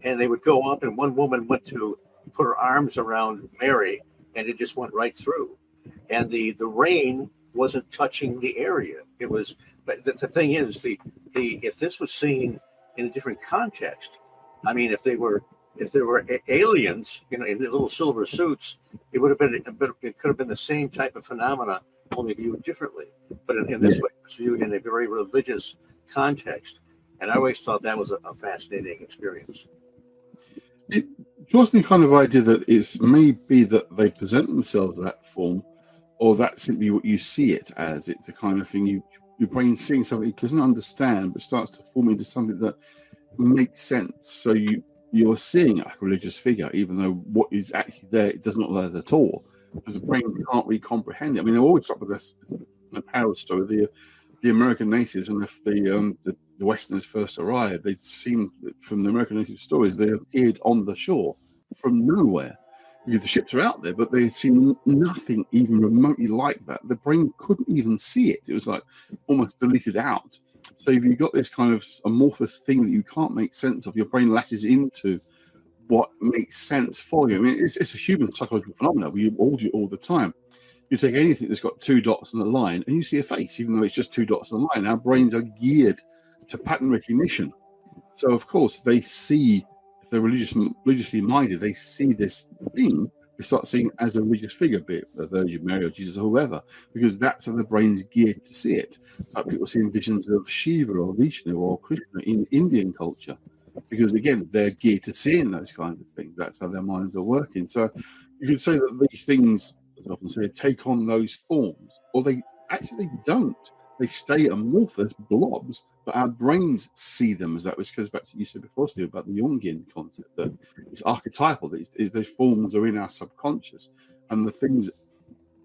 S3: and they would go up, and one woman went to put her arms around Mary, and it just went right through. And the rain wasn't touching the area. It was, but the thing is, if this was seen in a different context, I mean, if there were aliens, in the little silver suits, it would have been, it could have been the same type of phenomena, only viewed differently. But in this way, it was viewed in a very religious context, and I always thought that was a fascinating experience.
S2: It draws me kind of idea that it's maybe that they present themselves that form, or that's simply what you see it as. It's the kind of thing your brain seeing something it doesn't understand, but starts to form into something that makes sense. So you're seeing a religious figure, even though what is actually there, it does not look at all, because the brain can't really comprehend it. I mean, I always start with this parallel story. The American natives, and if the Westerners first arrived, they'd seen from the American native stories, they appeared on the shore from nowhere. Because the ships are out there, but they had seen nothing even remotely like that. The brain couldn't even see it. It was like almost deleted out. So if you've got this kind of amorphous thing that you can't make sense of, your brain latches into what makes sense for you. I mean, it's a human psychological phenomenon. We all do it all the time. You take anything that's got two dots on a line and you see a face, even though it's just two dots on a line. Our brains are geared to pattern recognition. So, of course, they see, if they're religiously minded, they see this thing, they start seeing it as a religious figure, be it the Virgin Mary or Jesus or whoever, because that's how the brain's geared to see it. It's like people seeing visions of Shiva or Vishnu or Krishna in Indian culture, because, again, they're geared to seeing those kinds of things. That's how their minds are working. So you could say that these things, as I often say, take on those forms, or they actually don't. They stay amorphous blobs, but our brains see them as that, which goes back to what you said before, Steve, about the Jungian concept, that it's archetypal, that those forms are in our subconscious, and the things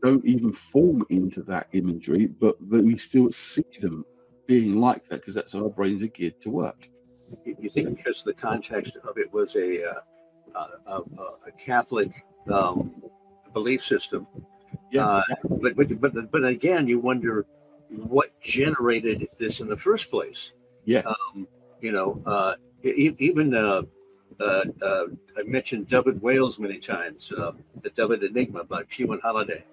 S2: don't even form into that imagery, but that we still see them being like that, because that's how our brains are geared to work.
S3: You think because the context of it was a Catholic belief system,
S2: Exactly.
S3: but again, you wonder what generated this in the first place.
S2: Yes.
S3: Even I mentioned David Wales many times, the David Enigma by Pew and Holiday.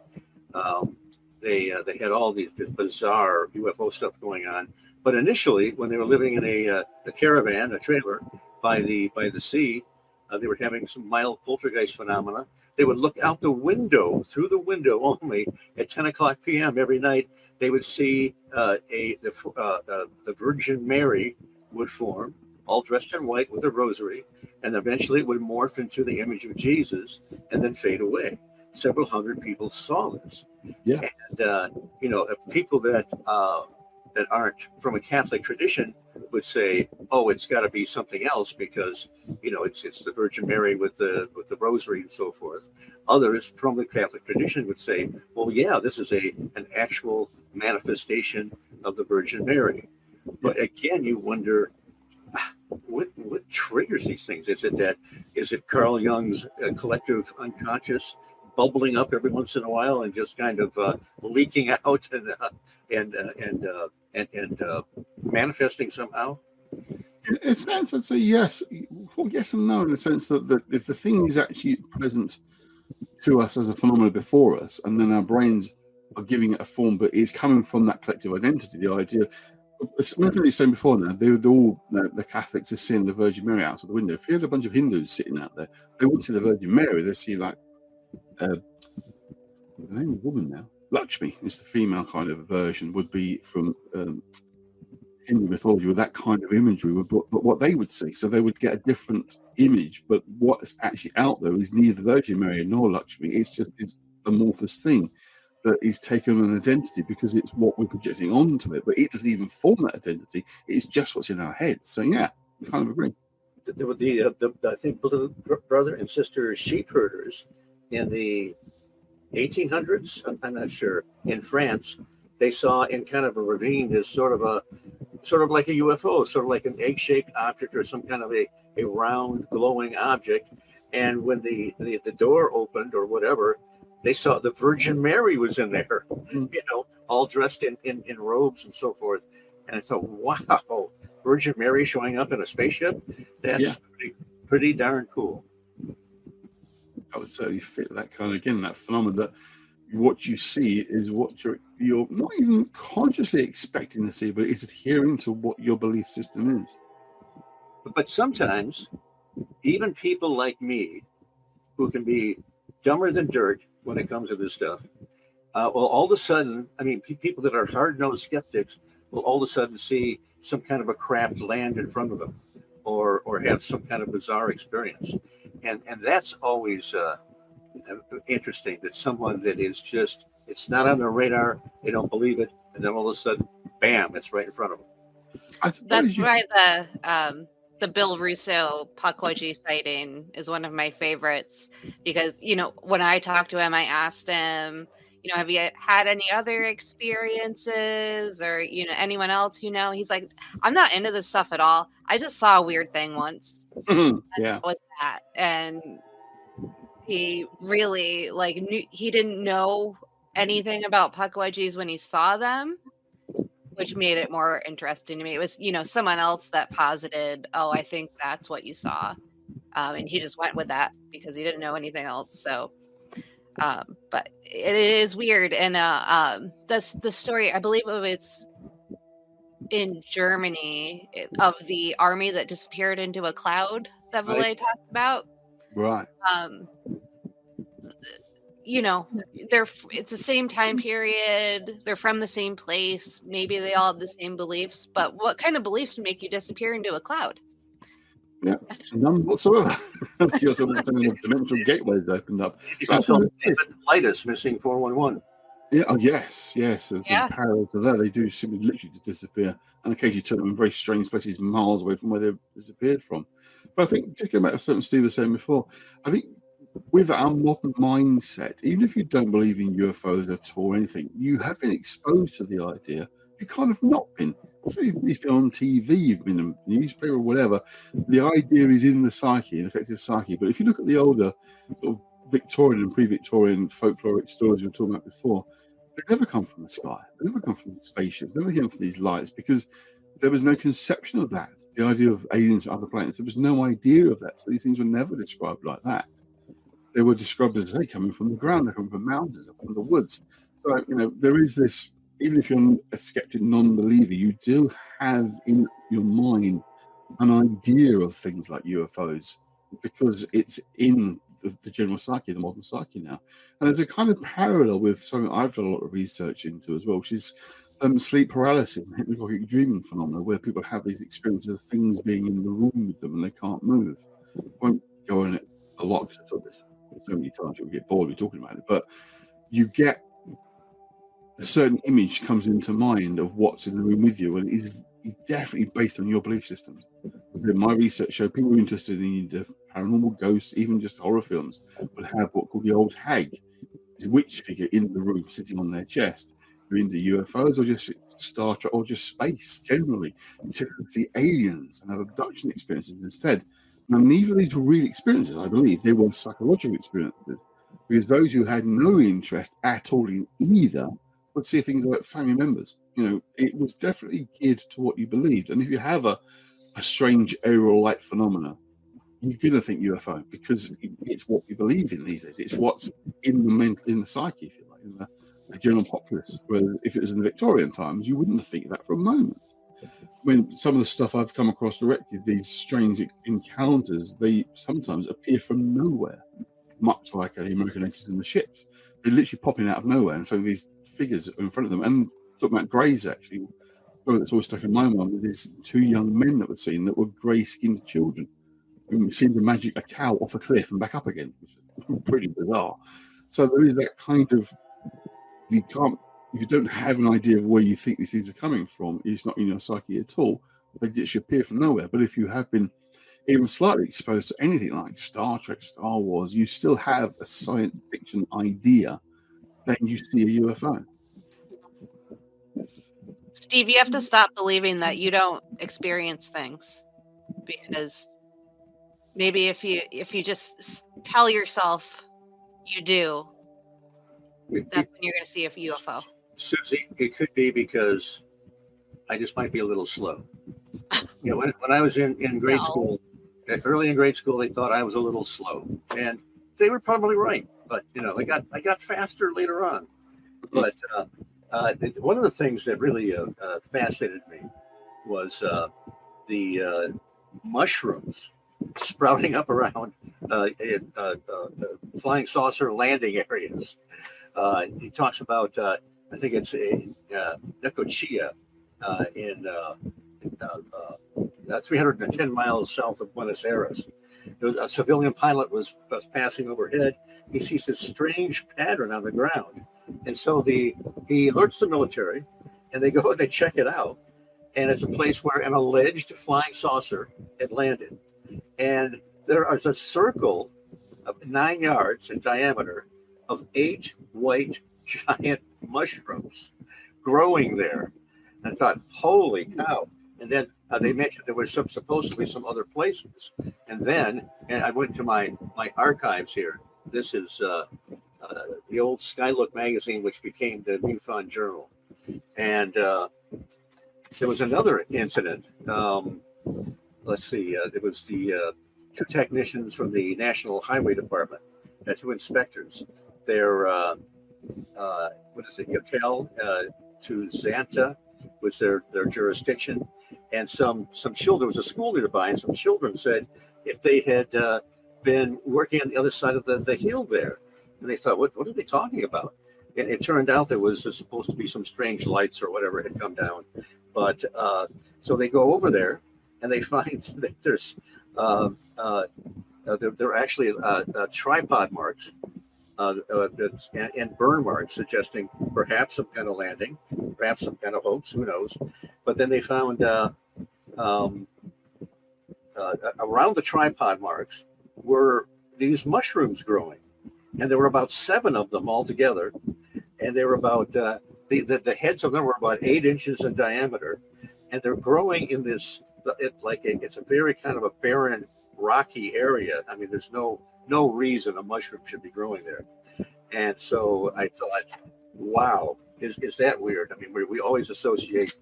S3: They had all this bizarre UFO stuff going on. But initially, when they were living in a caravan, a trailer by the sea, they were having some mild poltergeist phenomena. They would look out the window, through the window only, at 10 o'clock p.m. every night. They would see the Virgin Mary would form, all dressed in white with a rosary, and eventually it would morph into the image of Jesus and then fade away. Several hundred people saw this.
S2: Yeah.
S3: And, people that aren't from a Catholic tradition would say, "Oh, it's got to be something else because it's the Virgin Mary with the rosary and so forth." Others from the Catholic tradition would say, "Well, yeah, this is an actual manifestation of the Virgin Mary." But again, you wonder what triggers these things. Is it Carl Jung's collective unconscious bubbling up every once in a while and just kind of leaking out and manifesting somehow?
S2: In a sense, I'd say yes. Well, yes and no, in the sense that if the thing is actually present to us as a phenomenon before us, and then our brains are giving it a form, but it's coming from that collective identity, the idea. Remember you saying before now, the Catholics are seeing the Virgin Mary out of the window. If you had a bunch of Hindus sitting out there, they wouldn't see the Virgin Mary, they'd see like the name of the woman now. Lakshmi is the female kind of version, would be from Hindu mythology with that kind of imagery, but what they would see. So they would get a different image, but what's actually out there is neither Virgin Mary nor Lakshmi. It's just this amorphous thing that is taken on an identity because it's what we're projecting onto it, but it doesn't even form that identity. It's just what's in our heads. So yeah, I kind of agree.
S3: I think brother and sister sheep herders in the 1800s, I'm not sure, in France, they saw in kind of a ravine this sort of like a UFO, sort of like an egg-shaped object or some kind of a round glowing object. And when the door opened or whatever, they saw the Virgin Mary was in there, all dressed in robes and so forth. And I thought, wow, Virgin Mary showing up in a spaceship? That's pretty darn cool.
S2: I would say you fit that kind of, again, that phenomenon that what you see is what you're not even consciously expecting to see, but it's adhering to what your belief system is.
S3: But sometimes, even people like me, who can be dumber than dirt when it comes to this stuff, will all of a sudden, people that are hard-nosed skeptics will all of a sudden see some kind of a craft land in front of them, or have some kind of bizarre experience. And that's always interesting, that someone that is just, it's not on their radar, they don't believe it, and then all of a sudden, bam, it's right in front of them.
S1: That's why the Bill Russo Pukwudgie sighting is one of my favorites because, when I talked to him, I asked him, have you had any other experiences or, anyone else, he's like, I'm not into this stuff at all. I just saw a weird thing once.
S2: Yeah.
S1: That was that. And he really he didn't know anything about Pukwudgies when he saw them, which made it more interesting to me. It was, someone else that posited, oh, I think that's what you saw. And he just went with that because he didn't know anything else. So, but it is weird. And the story, I believe it was in Germany of the army that disappeared into a cloud that Vallee talked about.
S2: Right.
S1: It's the same time period. They're from the same place. Maybe they all have the same beliefs, but what kind of beliefs make you disappear into a cloud?
S2: Yeah, none whatsoever. You're sort of saying the dimensional gateways opened up.
S3: Light is missing 411.
S2: Yeah. Oh, yes. There's some parallels to that. They do seem literally to disappear, and occasionally turn up in very strange places, miles away from where they've disappeared from. But I think, just going back to something Steve was saying before, I think with our modern mindset, even if you don't believe in UFOs at all or anything, you have been exposed to the idea. You've kind of not been. So you've been on TV, you've been in the newspaper or whatever. The idea is in the psyche, an effective psyche. But if you look at the older sort of Victorian and pre-Victorian folkloric stories we were talking about before, they never come from the sky. They never come from spaceships. They never came from these lights because there was no conception of that. The idea of aliens from other planets, there was no idea of that. So these things were never described like that. They were described as coming from the ground, they're coming from mountains, or from the woods. So, there is this, even if you're a skeptic non-believer, you do have in your mind an idea of things like UFOs because it's in the general psyche, the modern psyche now. And there's a kind of parallel with something I've done a lot of research into as well, which is sleep paralysis and hypnagogic dreaming phenomena, where people have these experiences of things being in the room with them and they can't move. I won't go on it a lot because I thought this so many times you'll get bored with talking about it, but you get a certain image comes into mind of what's in the room with you, and it's definitely based on your belief systems. My research showed people interested in the paranormal, ghosts, even just horror films, would have what called the old hag, this witch figure in the room sitting on their chest. You're into UFOs or just Star Trek or just space generally. You typically see aliens and have abduction experiences instead. Now, neither of these were real experiences, I believe. They were psychological experiences. Because those who had no interest at all in either would see things like family members. It was definitely geared to what you believed. And if you have a strange aerial light phenomena, you're going to think UFO because it's what we believe in these days. It's what's in the psyche, if you like, in the general populace. Whereas if it was in the Victorian times, you wouldn't think that for a moment. When some of the stuff I've come across directly, these strange encounters, they sometimes appear from nowhere, much like the American agents in the ships. They're literally popping out of nowhere, and so these figures are in front of them. And talking about greys, actually, a story that's always stuck in my mind with these two young men that were seen that were grey-skinned children who seemed to magic a cow off a cliff and back up again, which is pretty bizarre. So there is that kind of, if you don't have an idea of where you think these things are coming from, it's not in your psyche at all. They just appear from nowhere. But if you have been even slightly exposed to anything like Star Trek, Star Wars, you still have a science fiction idea, then you see a UFO.
S1: Steve, you have to stop believing that you don't experience things, because maybe if you just tell yourself you do, that's when you're going to see a UFO.
S3: Susie, it could be because I just might be a little slow. When I was in grade school, early in grade school, they thought I was a little slow, and they were probably right. But I got faster later on. But one of the things that really fascinated me was the mushrooms sprouting up around in flying saucer landing areas. He talks about, I think it's Necochea in 310 miles south of Buenos Aires. A civilian pilot was passing overhead. He sees this strange pattern on the ground. And so he alerts the military, and they go and they check it out. and it's a place where an alleged flying saucer had landed. And there is a circle of 9 yards in diameter of 8 white giant mushrooms growing there. And I thought, holy cow. And then they mentioned there was supposedly some other places. And I went to my archives here. This is the old Skylook magazine, which became the MUFON Journal. And there was another incident. Let's see. It was the two technicians from the National Highway Department, two inspectors. They're, what is it, Yokel to Zanta was their jurisdiction. And some children, there was a school nearby, and some children said if they had been working on the other side of the hill there. And they thought, what are they talking about? And it turned out there was supposed to be some strange lights or whatever had come down. But so they go over there and they find that there's there are actually tripod marks and burn marks suggesting perhaps some kind of landing, perhaps some kind of hoax, who knows. But then they found around the tripod marks were these mushrooms growing. And there were about 7 of them altogether. And they were about, the heads of them were about 8 inches in diameter. And they're growing in this, it's a very kind of a barren, rocky area. I mean, there's no reason a mushroom should be growing there. And so I thought, wow, is that weird? I mean, we always associate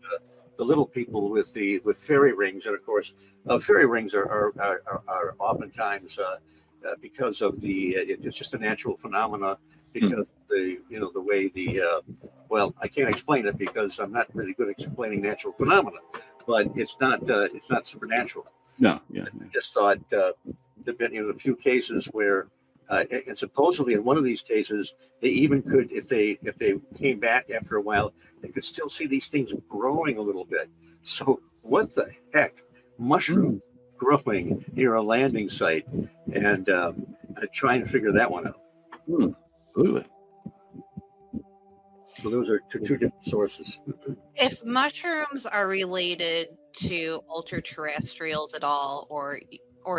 S3: the little people with fairy rings. And of course, fairy rings are oftentimes because of it's just a natural phenomena because the way well, I can't explain it because I'm not really good at explaining natural phenomena, but it's not supernatural.
S2: No, yeah.
S3: I just thought there've been a few cases where and supposedly in one of these cases they even could, if they came back after a while, they could still see these things growing a little bit. So what the heck, mushroom growing near a landing site, and trying to figure that one out.
S2: Absolutely.
S3: So those are two different sources.
S1: If mushrooms are related to ultra terrestrials at all, or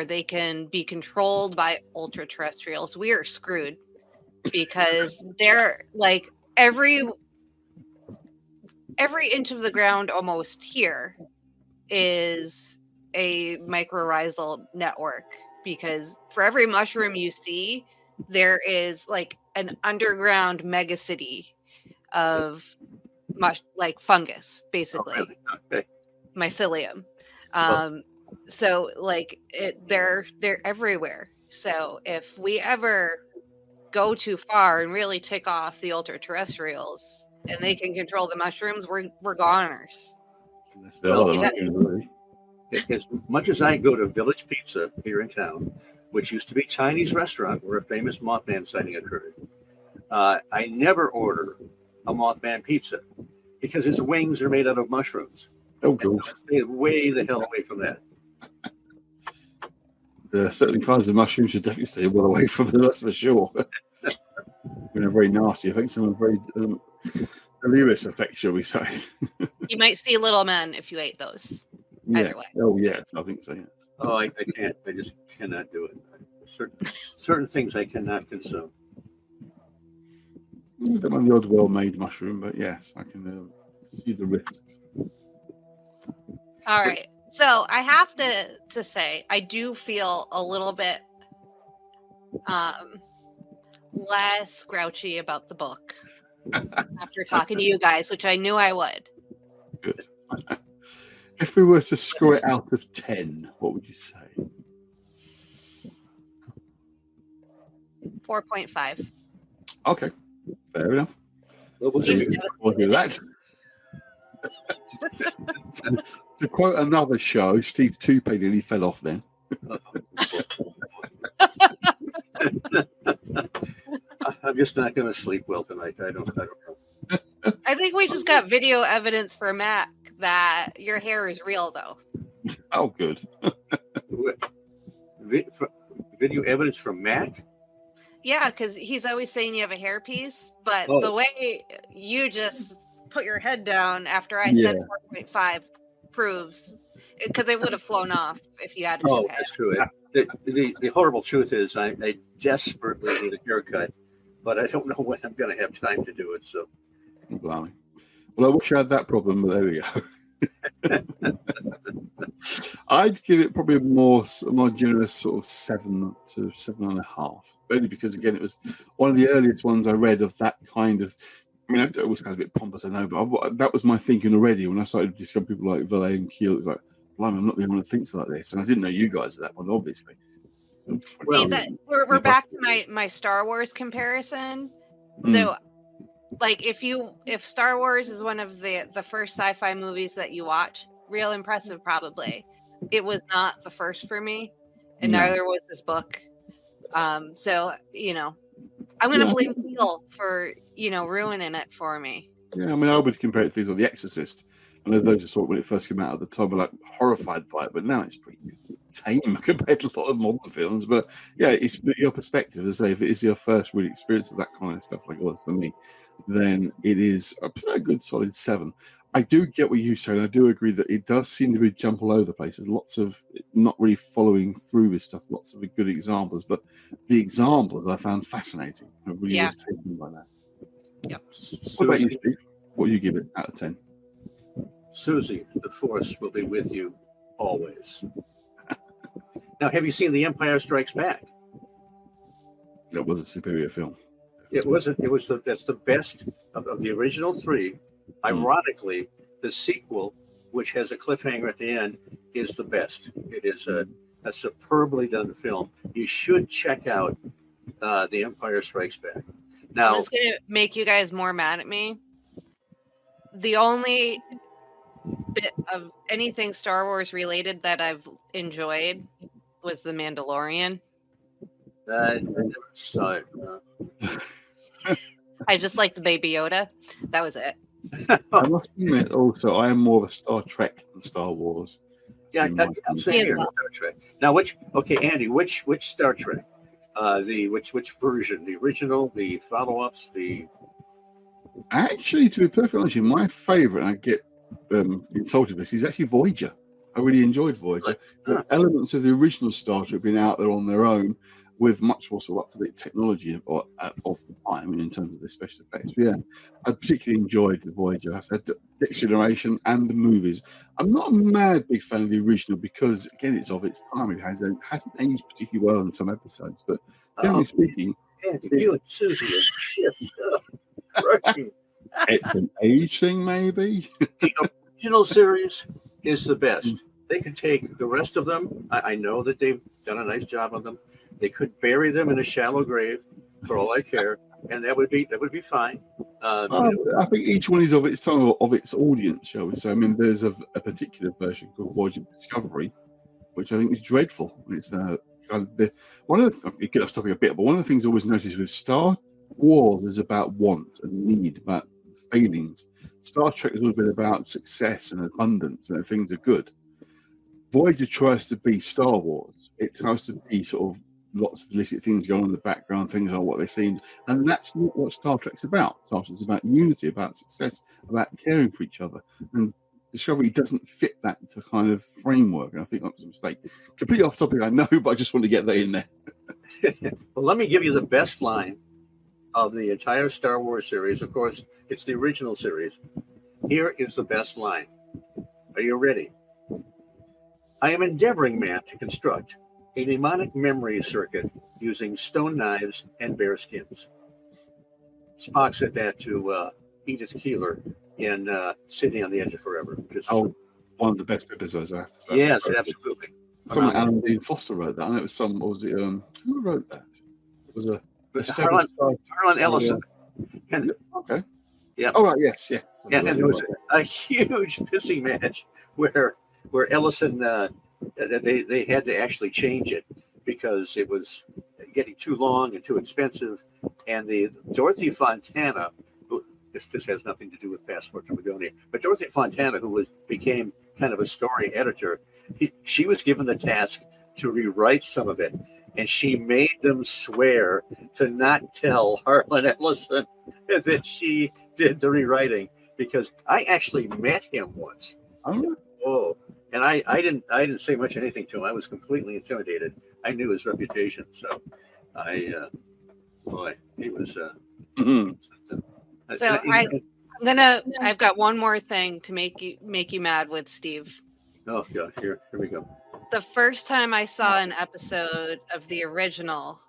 S1: they can be controlled by ultra terrestrials, we are screwed, because they're like every inch of the ground almost here is a mycorrhizal network, because for every mushroom you see, there is like an underground megacity of fungus, basically.
S3: Oh, really? Okay.
S1: Mycelium. So like they're everywhere. So if we ever go too far and really tick off the ultra terrestrials and they can control the mushrooms, we're goners.
S2: That's the other one.
S3: As much as I go to Village Pizza here in town, which used to be a Chinese restaurant where a famous Mothman sighting occurred, I never order a Mothman pizza because its wings are made out of mushrooms.
S2: Oh, cool.
S3: Stay way the hell away from that.
S2: Certain kinds of mushrooms should definitely stay well away from them, that's for sure. They're very nasty. I think some are very delirious effect, shall we say.
S1: You might see little men if you ate those. Either way.
S2: Oh, yes, I think so, yes.
S3: Oh, I can't. I just cannot do it. Certain things I cannot consume.
S2: I don't mind the odd well-made mushroom, but yes, I can see the risks.
S1: All right. So I have to say, I do feel a little bit less grouchy about the book after talking to you guys, which I knew I would.
S2: Good. If we were to score it out of 10, what would you say?
S1: 4.5.
S2: Okay, fair enough.
S3: We'll
S2: We'll do that. To quote another show, Steve Toupee nearly fell off then.
S3: I'm just not going to sleep well tonight. I don't know.
S1: I think we just got video evidence for Mac that your hair is real, though.
S2: Oh, good.
S3: Video evidence from Mac?
S1: Yeah, because he's always saying you have a hairpiece, but the way you just put your head down after I said 4.5 proves, because it would have flown off if you had a
S3: Oh,
S1: toupee.
S3: that's true. The horrible truth is I desperately need a haircut, but I don't know when I'm going to have time to do it. So,
S2: Blimey. Well, I wish I had that problem, but there we go. I'd give it probably a more generous sort of 7 to 7.5. Only because, again, it was one of the earliest ones I read of that kind of. I mean, it always sounds a bit pompous, I know, but that was my thinking already when I started discovering people like Vallee and Keel. It was like, blimey, I'm not the only one that thinks like this, and I didn't know you guys at that point, obviously.
S1: See, that we're back to my Star Wars comparison. So, like, if Star Wars is one of the first sci-fi movies that you watch, real impressive, probably. It was not the first for me, and neither was this book. So, I'm going to blame Keel for, ruining it for me.
S2: Yeah, I mean, I would compare it to things like The Exorcist. I know those are sort of when it first came out at the time, were like horrified by it, but now it's pretty tame compared to a lot of modern films. But yeah, it's your perspective. As I say, if it is your first real experience of that kind of stuff, like it was for me, then it is a good solid 7. I do get what you say, and I do agree that it does seem to be jump all over the place. There's lots of not really following through with stuff, lots of good examples, but the examples I found fascinating. I really was taken by that.
S1: Yep.
S2: What about you, Steve? What do you give it out of 10?
S3: Susie, the Force will be with you always. Now, have you seen The Empire Strikes Back?
S2: That was a superior film.
S3: It wasn't. That's the best of the original 3. Ironically, the sequel, which has a cliffhanger at the end, is the best. It is a superbly done film. You should check out The Empire Strikes Back. Now,
S1: I'm just going to make you guys more mad at me. The only bit of anything Star Wars related that I've enjoyed was The Mandalorian.
S3: I never saw it.
S1: I just liked the Baby Yoda. That was it.
S2: I must admit, also, I am more of a Star Trek than Star Wars.
S3: Yeah, I'm saying here, Star Trek. Now, Andy, which Star Trek? Which version? The original, the follow-ups, the.
S2: Actually, to be perfectly honest, my favourite, and I get insulted with this, is actually Voyager. I really enjoyed Voyager. The elements of the original Star Trek being out there on their own, with much more sort of up-to-date technology of the time, in terms of the special effects. But yeah, I particularly enjoyed the Voyager. I've said the next generation and the movies. I'm not a mad big fan of the original because, again, it's of its time. It hasn't aged particularly well in some episodes. But generally speaking,
S3: Andy, you and Susie
S2: it's an age thing, maybe.
S3: The original series is the best. They could take the rest of them. I know that they've done a nice job on them. They could bury them in a shallow grave, for all I care, and that would be fine.
S2: I think each one is of its time, of its audience, shall we say. I mean, there's a particular version called Voyager Discovery, which I think is dreadful. It's kind of one of the get off topic a bit, but one of the things I always notice with Star Wars is about want and need, about failings. Star Trek has always been about success and abundance, and things are good. Voyager tries to be Star Wars. It tries to be sort of lots of illicit things going on in the background, things like what they've seen. And that's not what Star Trek's about. Star Trek's about unity, about success, about caring for each other. And Discovery doesn't fit that kind of framework. And I think that was a mistake. Completely off topic, I know, but I just want to get that in there.
S3: Well, let me give you the best line of the entire Star Wars series. Of course, it's the original series. Here is the best line. Are you ready? I am endeavoring, man, to construct a mnemonic memory circuit using stone knives and bear skins. Spock said that to Edith Keeler in Sydney on the Edge of Forever.
S2: One of the best episodes, I have to say.
S3: Yes, absolutely.
S2: Someone, Alan Dean Foster wrote that. I know it was who wrote that? It was
S3: Harlan Ellison.
S2: Okay.
S3: Yeah.
S2: Oh, right, yes, yeah.
S3: And there was a huge pissing match where Ellison they had to actually change it because it was getting too long and too expensive. And the Dorothy Fontana, who this has nothing to do with Passport to Magonia, but Dorothy Fontana, who became kind of a story editor, she was given the task to rewrite some of it, and she made them swear to not tell Harlan Ellison that she did the rewriting, because I actually met him once.
S2: Oh.
S3: Oh, and I didn't say much anything to him. I was completely intimidated. I knew his reputation, so boy, he was.
S2: Mhm.
S1: So I've got one more thing to make you mad with, Steve.
S3: Oh gosh, here we go.
S1: The first time I saw an episode of the original,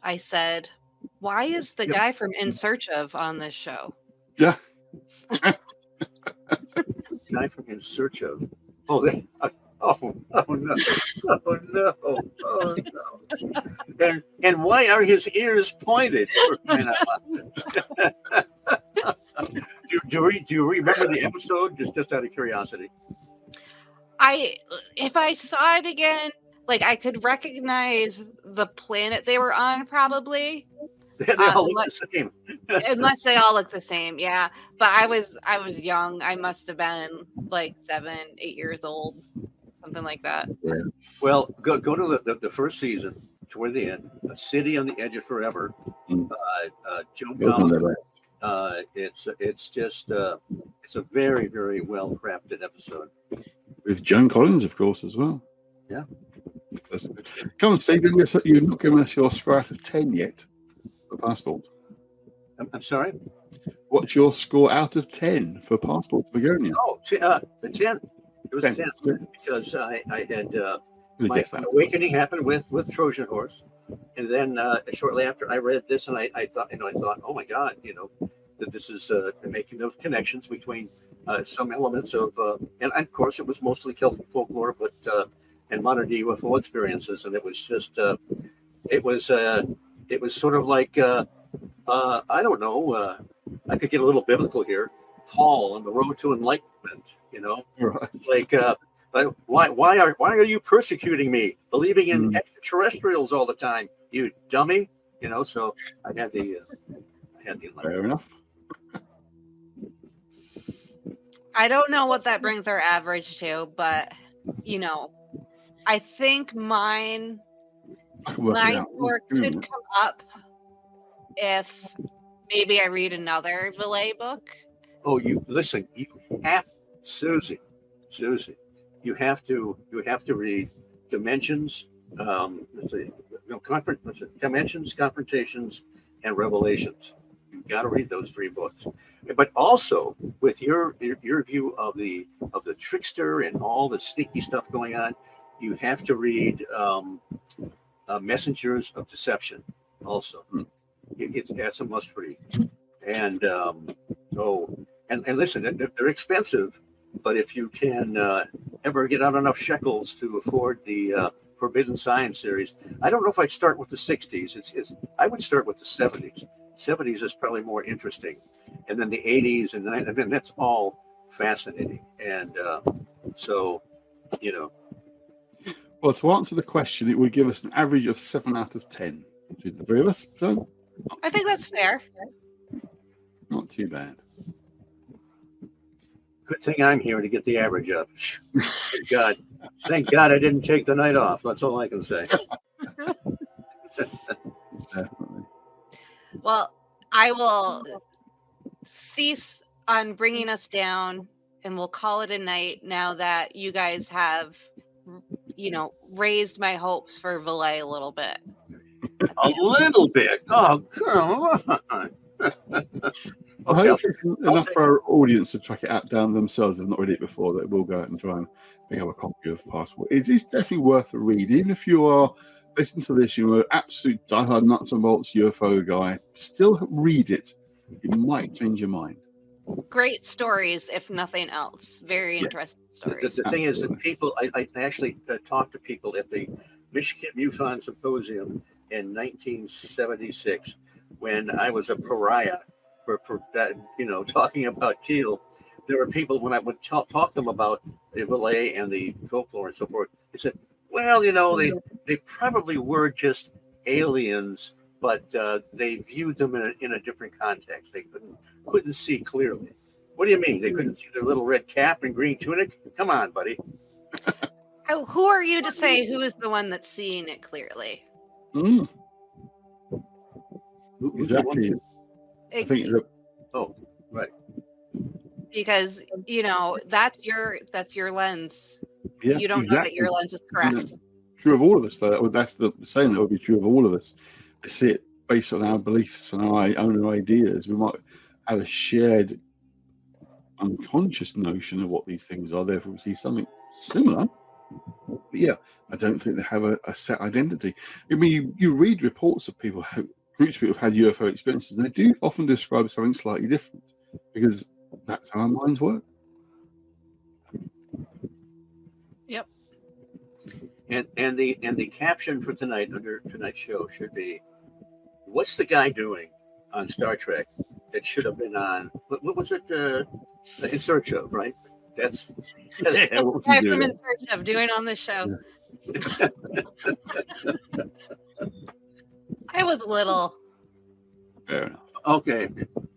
S1: I said, "Why is the
S3: Yep.
S1: guy from In Search of on this show?"
S2: Yeah.
S3: Guy from In Search of. Oh, oh no! Oh no! Oh no! And why are his ears pointed? For crying out loud? do you remember the episode? Just out of curiosity.
S1: If I saw it again, like I could recognize the planet they were on, probably.
S3: They all look the same.
S1: Unless they all look the same, yeah. But I was young. I must have been like 7, 8 years old, something like that.
S2: Yeah.
S3: Well, go to the first season toward the end. A City on the Edge of Forever.
S2: Mm.
S3: Joan
S2: Those are the
S3: Collins.
S2: best.
S3: It's just it's a very, very well crafted episode.
S2: With Joan Collins, of course, as well.
S3: Yeah.
S2: Come on, Steve. You're not giving us your score out of 10 yet for Passport.
S3: I'm sorry.
S2: What's your score out of 10 for Passport to Magonia?
S3: Oh, 10. It was 10 because I had my awakening happened with Trojan Horse, and then shortly after I read this, and I thought, oh my God, that this is making those connections between some elements of, and of course it was mostly Celtic folklore, but and modern day UFO experiences, and it was just it was sort of like I don't know, I could get a little biblical here. Paul on the road to enlightenment,
S2: Right.
S3: like why are you persecuting me, believing in extraterrestrials all the time, you dummy? So I had the
S2: Fair enough.
S1: I don't know what that brings our average to, but I think my score could come up if maybe I read another Vallee book.
S3: Oh, you listen. You have Susie. You have to read Dimensions. Dimensions, Confrontations, and Revelations. You've got to read those 3 books. But also with your view of the trickster and all the sneaky stuff going on, you have to read Messengers of Deception. Also, that's a must read. And and listen, they're expensive, but if you can ever get out enough shekels to afford the Forbidden Science series, I don't know if I'd start with the 60s. I would start with the 70s. 70s is probably more interesting, and then the 80s, and then that's all fascinating. And
S2: Well, to answer the question, it would give us an average of 7 out of 10 between the 3 of us. So
S1: I think that's fair.
S2: not too bad.
S3: Good thing I'm here to get the average up. Thank God I didn't take the night off. That's all I can say.
S2: Definitely.
S1: Well, I will cease on bringing us down, and we'll call it a night now that you guys have, raised my hopes for Vallee a little bit.
S3: A little bit. Oh, come on.
S2: I hope it's enough for our audience to track it out down themselves. If not read it before, that we'll go out and try and pick up a copy of Passport. It is definitely worth a read. Even if you are listening to this, you're an absolute diehard nuts and bolts UFO guy, still read it. It might change your mind.
S1: Great stories, if nothing else. Very interesting stories.
S3: The thing is that people, I actually talked to people at the Michigan MUFON Symposium in 1976 when I was a pariah for that, talking about Keel. There were people, when I would talk to them about the Vallee and the folklore and so forth, they said, well, they probably were just aliens, but they viewed them in a different context. They couldn't see clearly. What do you mean? They couldn't see their little red cap and green tunic? Come on, buddy.
S1: Who are you to say who is the one that's seeing it clearly?
S2: Mm.
S3: Exactly.
S2: I think that,
S3: oh, right.
S1: because that's your lens.
S2: Yeah,
S1: You don't know that
S2: exactly.
S1: your lens is correct.
S2: True of all of us, though. That's the saying that would be true of all of us. I see it based on our beliefs and our own ideas. We might have a shared unconscious notion of what these things are. Therefore, we see something similar. But yeah, I don't think they have a set identity. I mean, you read reports of people, groups of people have had UFO experiences, and they do often describe something slightly different because that's how our minds work.
S1: Yep.
S3: And the caption for tonight under tonight's show should be, "What's the guy doing on Star Trek that should have been on what was it? In Search of, right? That's
S2: Yeah, what was he
S1: Guy from
S2: doing?
S1: In Search of doing on the show.
S2: Yeah.
S1: I was little.
S2: Fair enough.
S3: okay.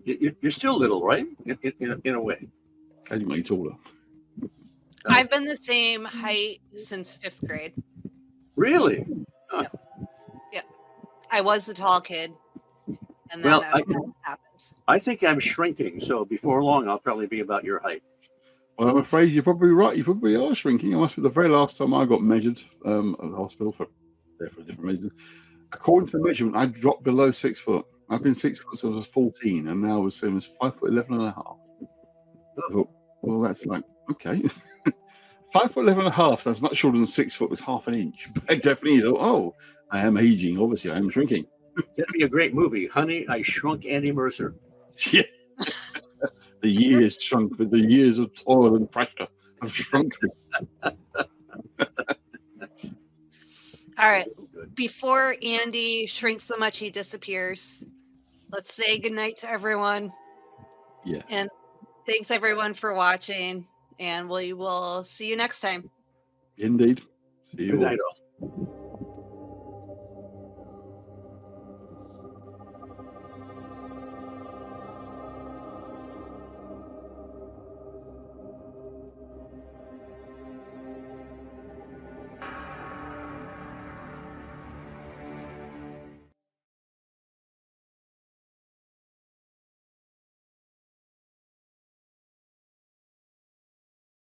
S3: You're still little, right? In a way.
S2: I think way taller.
S1: I've been the same height since 5th grade.
S3: Really?
S1: Yep. I was the tall kid, and then
S3: Well,
S1: that happened.
S3: I think I'm shrinking, so before long I'll probably be about your height.
S2: Well, I'm afraid you're probably right. You probably are shrinking. I must be the very last time I got measured at the hospital for different reasons. According to the measurement, I dropped below 6 foot. I've been 6 foot since I was 14, and now I was same as 5'11" and a half. I thought, well, that's like okay. 5'11" and a half. That's much shorter than 6 foot. Was half an inch. But I definitely thought, oh, I am aging. Obviously, I am shrinking.
S3: That'd be a great movie, Honey, I Shrunk Andy Mercer.
S2: Yeah. The years shrunk, but the years of toil and pressure have shrunk me.
S1: All right. Before Andy shrinks so much he disappears, let's say goodnight to everyone.
S2: Yeah.
S1: And thanks everyone for watching. And we will see you next time.
S2: Indeed. See you
S3: Good
S2: all.
S3: night, all.